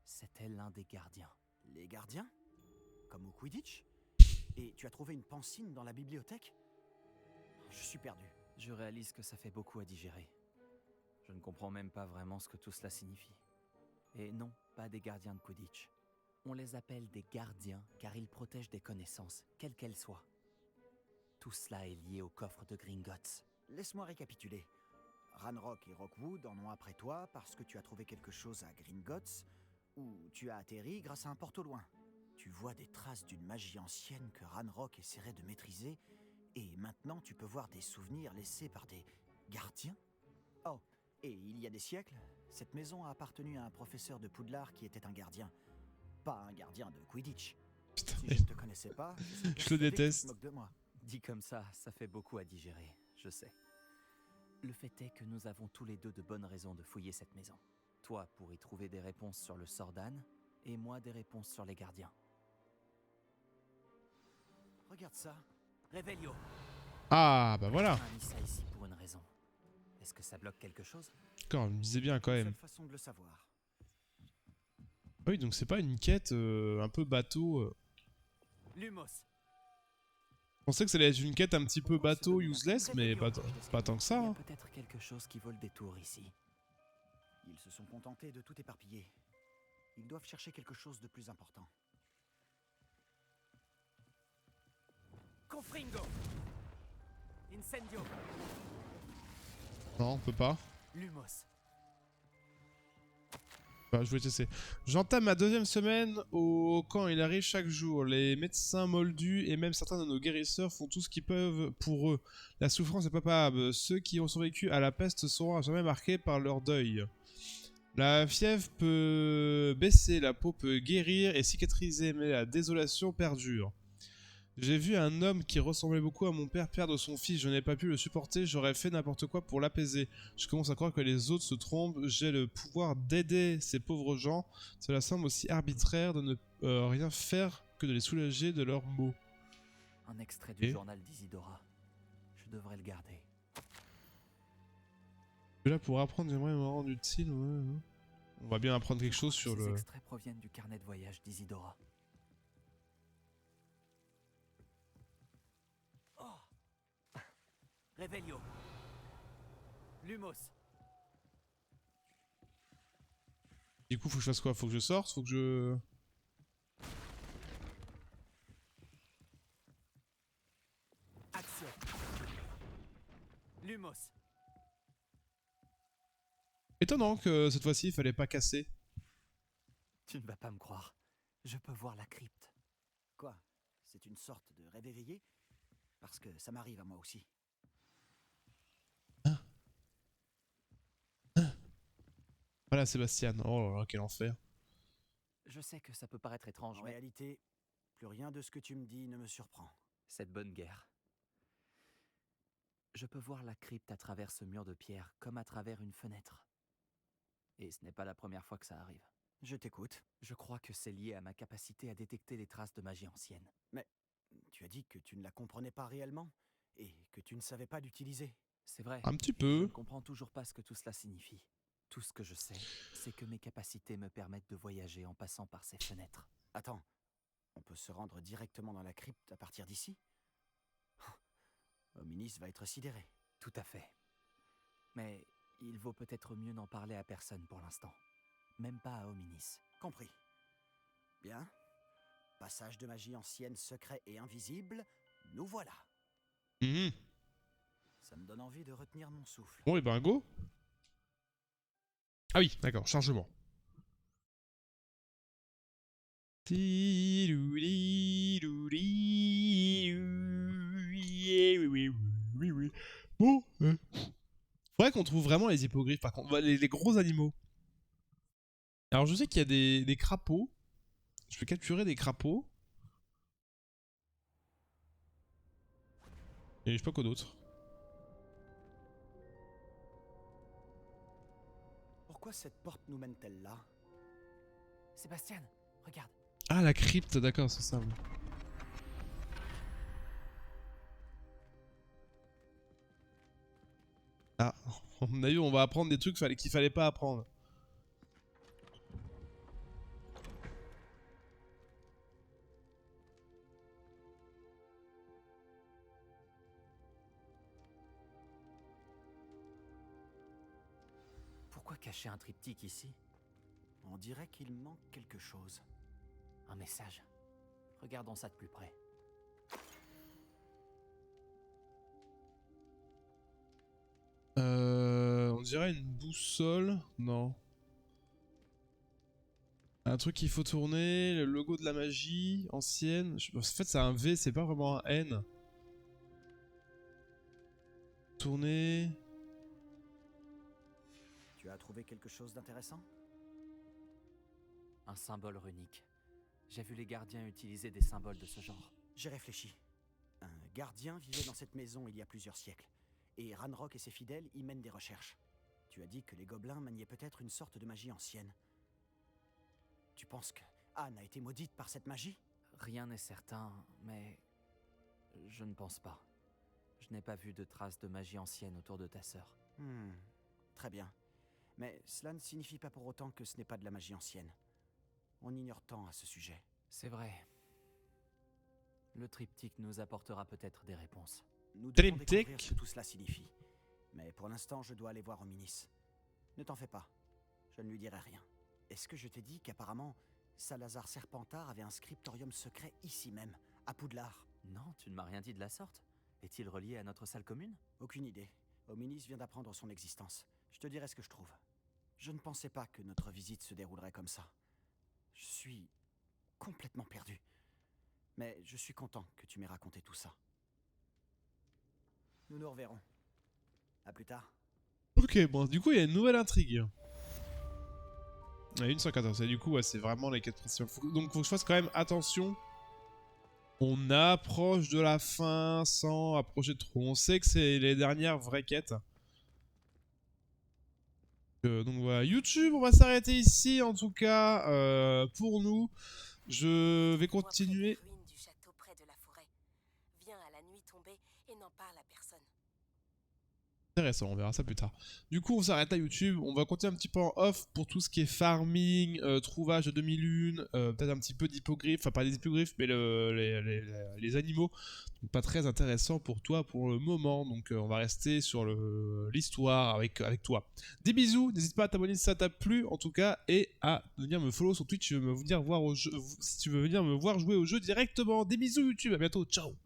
C'était l'un des gardiens. Les gardiens? Comme au Quidditch? Et tu as trouvé une pancine dans la bibliothèque? Je suis perdu. Je réalise que ça fait beaucoup à digérer. Je ne comprends même pas vraiment ce que tout cela signifie. Et non, pas des gardiens de Quidditch. On les appelle des gardiens car ils protègent des connaissances, quelles qu'elles soient. Tout cela est lié au coffre de Gringotts. Laisse-moi récapituler. Ranrock et Rockwood en ont après toi parce que tu as trouvé quelque chose à Gringotts, ou tu as atterri grâce à un porte au loin. Tu vois des traces d'une magie ancienne que Ranrock essaierait de maîtriser, et maintenant tu peux voir des souvenirs laissés par des gardiens? Oh, et il y a des siècles, cette maison a appartenu à un professeur de Poudlard qui était un gardien. Pas un gardien de Quidditch. Putain, Si je ne te connaissais pas, je serais Je le persuadé que tu te déteste. moques de moi. Dit comme ça fait beaucoup à digérer, je sais. Le fait est que nous avons tous les deux de bonnes raisons de fouiller cette maison. Toi pour y trouver des réponses sur le sort d'Anne, et moi des réponses sur les gardiens. Regarde ça. Revelio. Ah, bah voilà. On a mis ça ici pour une raison. Est-ce que ça bloque quelque chose? D'accord, je me disais bien quand Seule même. façon de le savoir. Ah oui, donc c'est pas une quête un peu bateau. Lumos. Je pensais que ça allait être une quête un petit peu bateau, useless, mais pas tant que ça. Il y a Hein. peut-être quelque chose qui vaut le détour ici. Ils se sont contentés de tout éparpiller. Ils doivent chercher quelque chose de plus important. Confringo. Incendio. Non, on peut pas. Lumos. Bah, je vais tester. J'entame ma deuxième semaine au camp. Il arrive chaque jour. Les médecins moldus et même certains de nos guérisseurs font tout ce qu'ils peuvent pour eux. La souffrance est palpable. Ceux qui ont survécu à la peste seront à jamais marqués par leur deuil. La fièvre peut baisser, la peau peut guérir et cicatriser, mais la désolation perdure. J'ai vu un homme qui ressemblait beaucoup à mon père perdre son fils, je n'ai pas pu le supporter, j'aurais fait n'importe quoi pour l'apaiser. Je commence à croire que les autres se trompent, j'ai le pouvoir d'aider ces pauvres gens, cela semble aussi arbitraire de ne rien faire que de les soulager de leurs maux. Un extrait du Et journal d'Isidora. Je devrais le garder. là pour apprendre, j'aimerais me rendre utile, ouais. On va bien apprendre quelque chose sur Ces le... extraits proviennent du carnet de voyage d'Isidora. Revelio. Lumos. Du coup faut que je fasse quoi? Faut que je sorte? Faut que je... Axio. Lumos. Étonnant que cette fois-ci il fallait pas casser. Tu ne vas pas me croire. Je peux voir la crypte. Quoi? C'est une sorte de rêve éveillé? Parce que ça m'arrive à moi aussi. Voilà Sébastien, oh là là quel enfer. Je sais que ça peut paraître étrange, En mais réalité, Plus rien de ce que tu me dis ne me surprend. Cette bonne guerre. Je peux voir la crypte à travers ce mur de pierre, comme à travers une fenêtre. Et ce n'est pas la première fois que ça arrive. Je t'écoute. Je crois que c'est lié à ma capacité à détecter les traces de magie ancienne. Mais tu as dit que tu ne la comprenais pas réellement et que tu ne savais pas l'utiliser. C'est vrai. Un petit Je peu. ne comprends toujours pas ce que tout cela signifie. Tout ce que je sais, c'est que mes capacités me permettent de voyager en passant par ces fenêtres. Attends, on peut se rendre directement dans la crypte à partir d'ici? Hominis va être sidéré. Tout à fait. Mais il vaut peut-être mieux n'en parler à personne pour l'instant. Même pas à Hominis. Compris. Bien. Passage de magie ancienne secret et invisible, nous voilà. Mhm. Ça me donne envie de retenir mon souffle. Bon, et ben go. Ah oui, d'accord, chargement. Bon, faudrait qu'on trouve vraiment les hippogriffes, par contre, les gros animaux. Alors je sais qu'il y a des crapauds. Je peux capturer des crapauds. Et je sais pas quoi d'autre. Pourquoi cette porte nous mène-t-elle là? Sébastien, regarde. Ah, la crypte, d'accord, c'est ça. Oui. Ah, on a vu, on va apprendre des trucs qu'il fallait pas apprendre. Pourquoi cacher un triptyque ici? On dirait qu'il manque quelque chose. Un message. Regardons ça de plus près. On dirait une boussole. Non. Un truc qu'il faut tourner, le logo de la magie ancienne. En fait, c'est un V, c'est pas vraiment un N. Tourner. Tu as trouvé quelque chose d'intéressant? Un symbole runique. J'ai vu les gardiens utiliser des symboles de ce genre. J'ai réfléchi. Un gardien vivait dans cette maison il y a plusieurs siècles. Et Ranrock et ses fidèles y mènent des recherches. Tu as dit que les gobelins maniaient peut-être une sorte de magie ancienne. Tu penses que Anne a été maudite par cette magie? Rien n'est certain, mais je ne pense pas. Je n'ai pas vu de traces de magie ancienne autour de ta sœur. Très bien. Mais cela ne signifie pas pour autant que ce n'est pas de la magie ancienne. On ignore tant à ce sujet. C'est vrai. Le triptyque nous apportera peut-être des réponses. Nous devons découvrir ce que tout cela signifie. Mais pour l'instant, je dois aller voir Hominis. Ne t'en fais pas. Je ne lui dirai rien. Est-ce que je t'ai dit qu'apparemment, Salazar Serpentard avait un scriptorium secret ici même, à Poudlard? Non, tu ne m'as rien dit de la sorte. Est-il relié à notre salle commune? Aucune idée. Hominis vient d'apprendre son existence. Je te dirai ce que je trouve. Je ne pensais pas que notre visite se déroulerait comme ça. Je suis complètement perdu. Mais je suis content que tu m'aies raconté tout ça. Nous nous reverrons. À plus tard. Ok, bon, du coup, il y a une nouvelle intrigue. Il y a une 114, et du coup, ouais, c'est vraiment les quêtes principales. Donc, faut que je fasse quand même attention. On approche de la fin sans approcher trop. On sait que c'est les dernières vraies quêtes. Donc voilà, YouTube, on va s'arrêter ici en tout cas pour nous. Je vais continuer. Du château près de la forêt. Viens à la nuit tombée et n'en parle à personne. Intéressant, on verra ça plus tard. Du coup, on s'arrête à YouTube. On va continuer un petit peu en off pour tout ce qui est farming, trouvage de demi-lune, peut-être un petit peu d'hippogriffes, enfin pas des hippogriffes, mais les animaux. Donc, pas très intéressant pour toi pour le moment. Donc on va rester sur l'histoire avec toi. Des bisous, n'hésite pas à t'abonner si ça t'a plu en tout cas, et à venir me follow sur Twitch si tu veux venir voir jouer au jeu directement. Des bisous YouTube, à bientôt, ciao.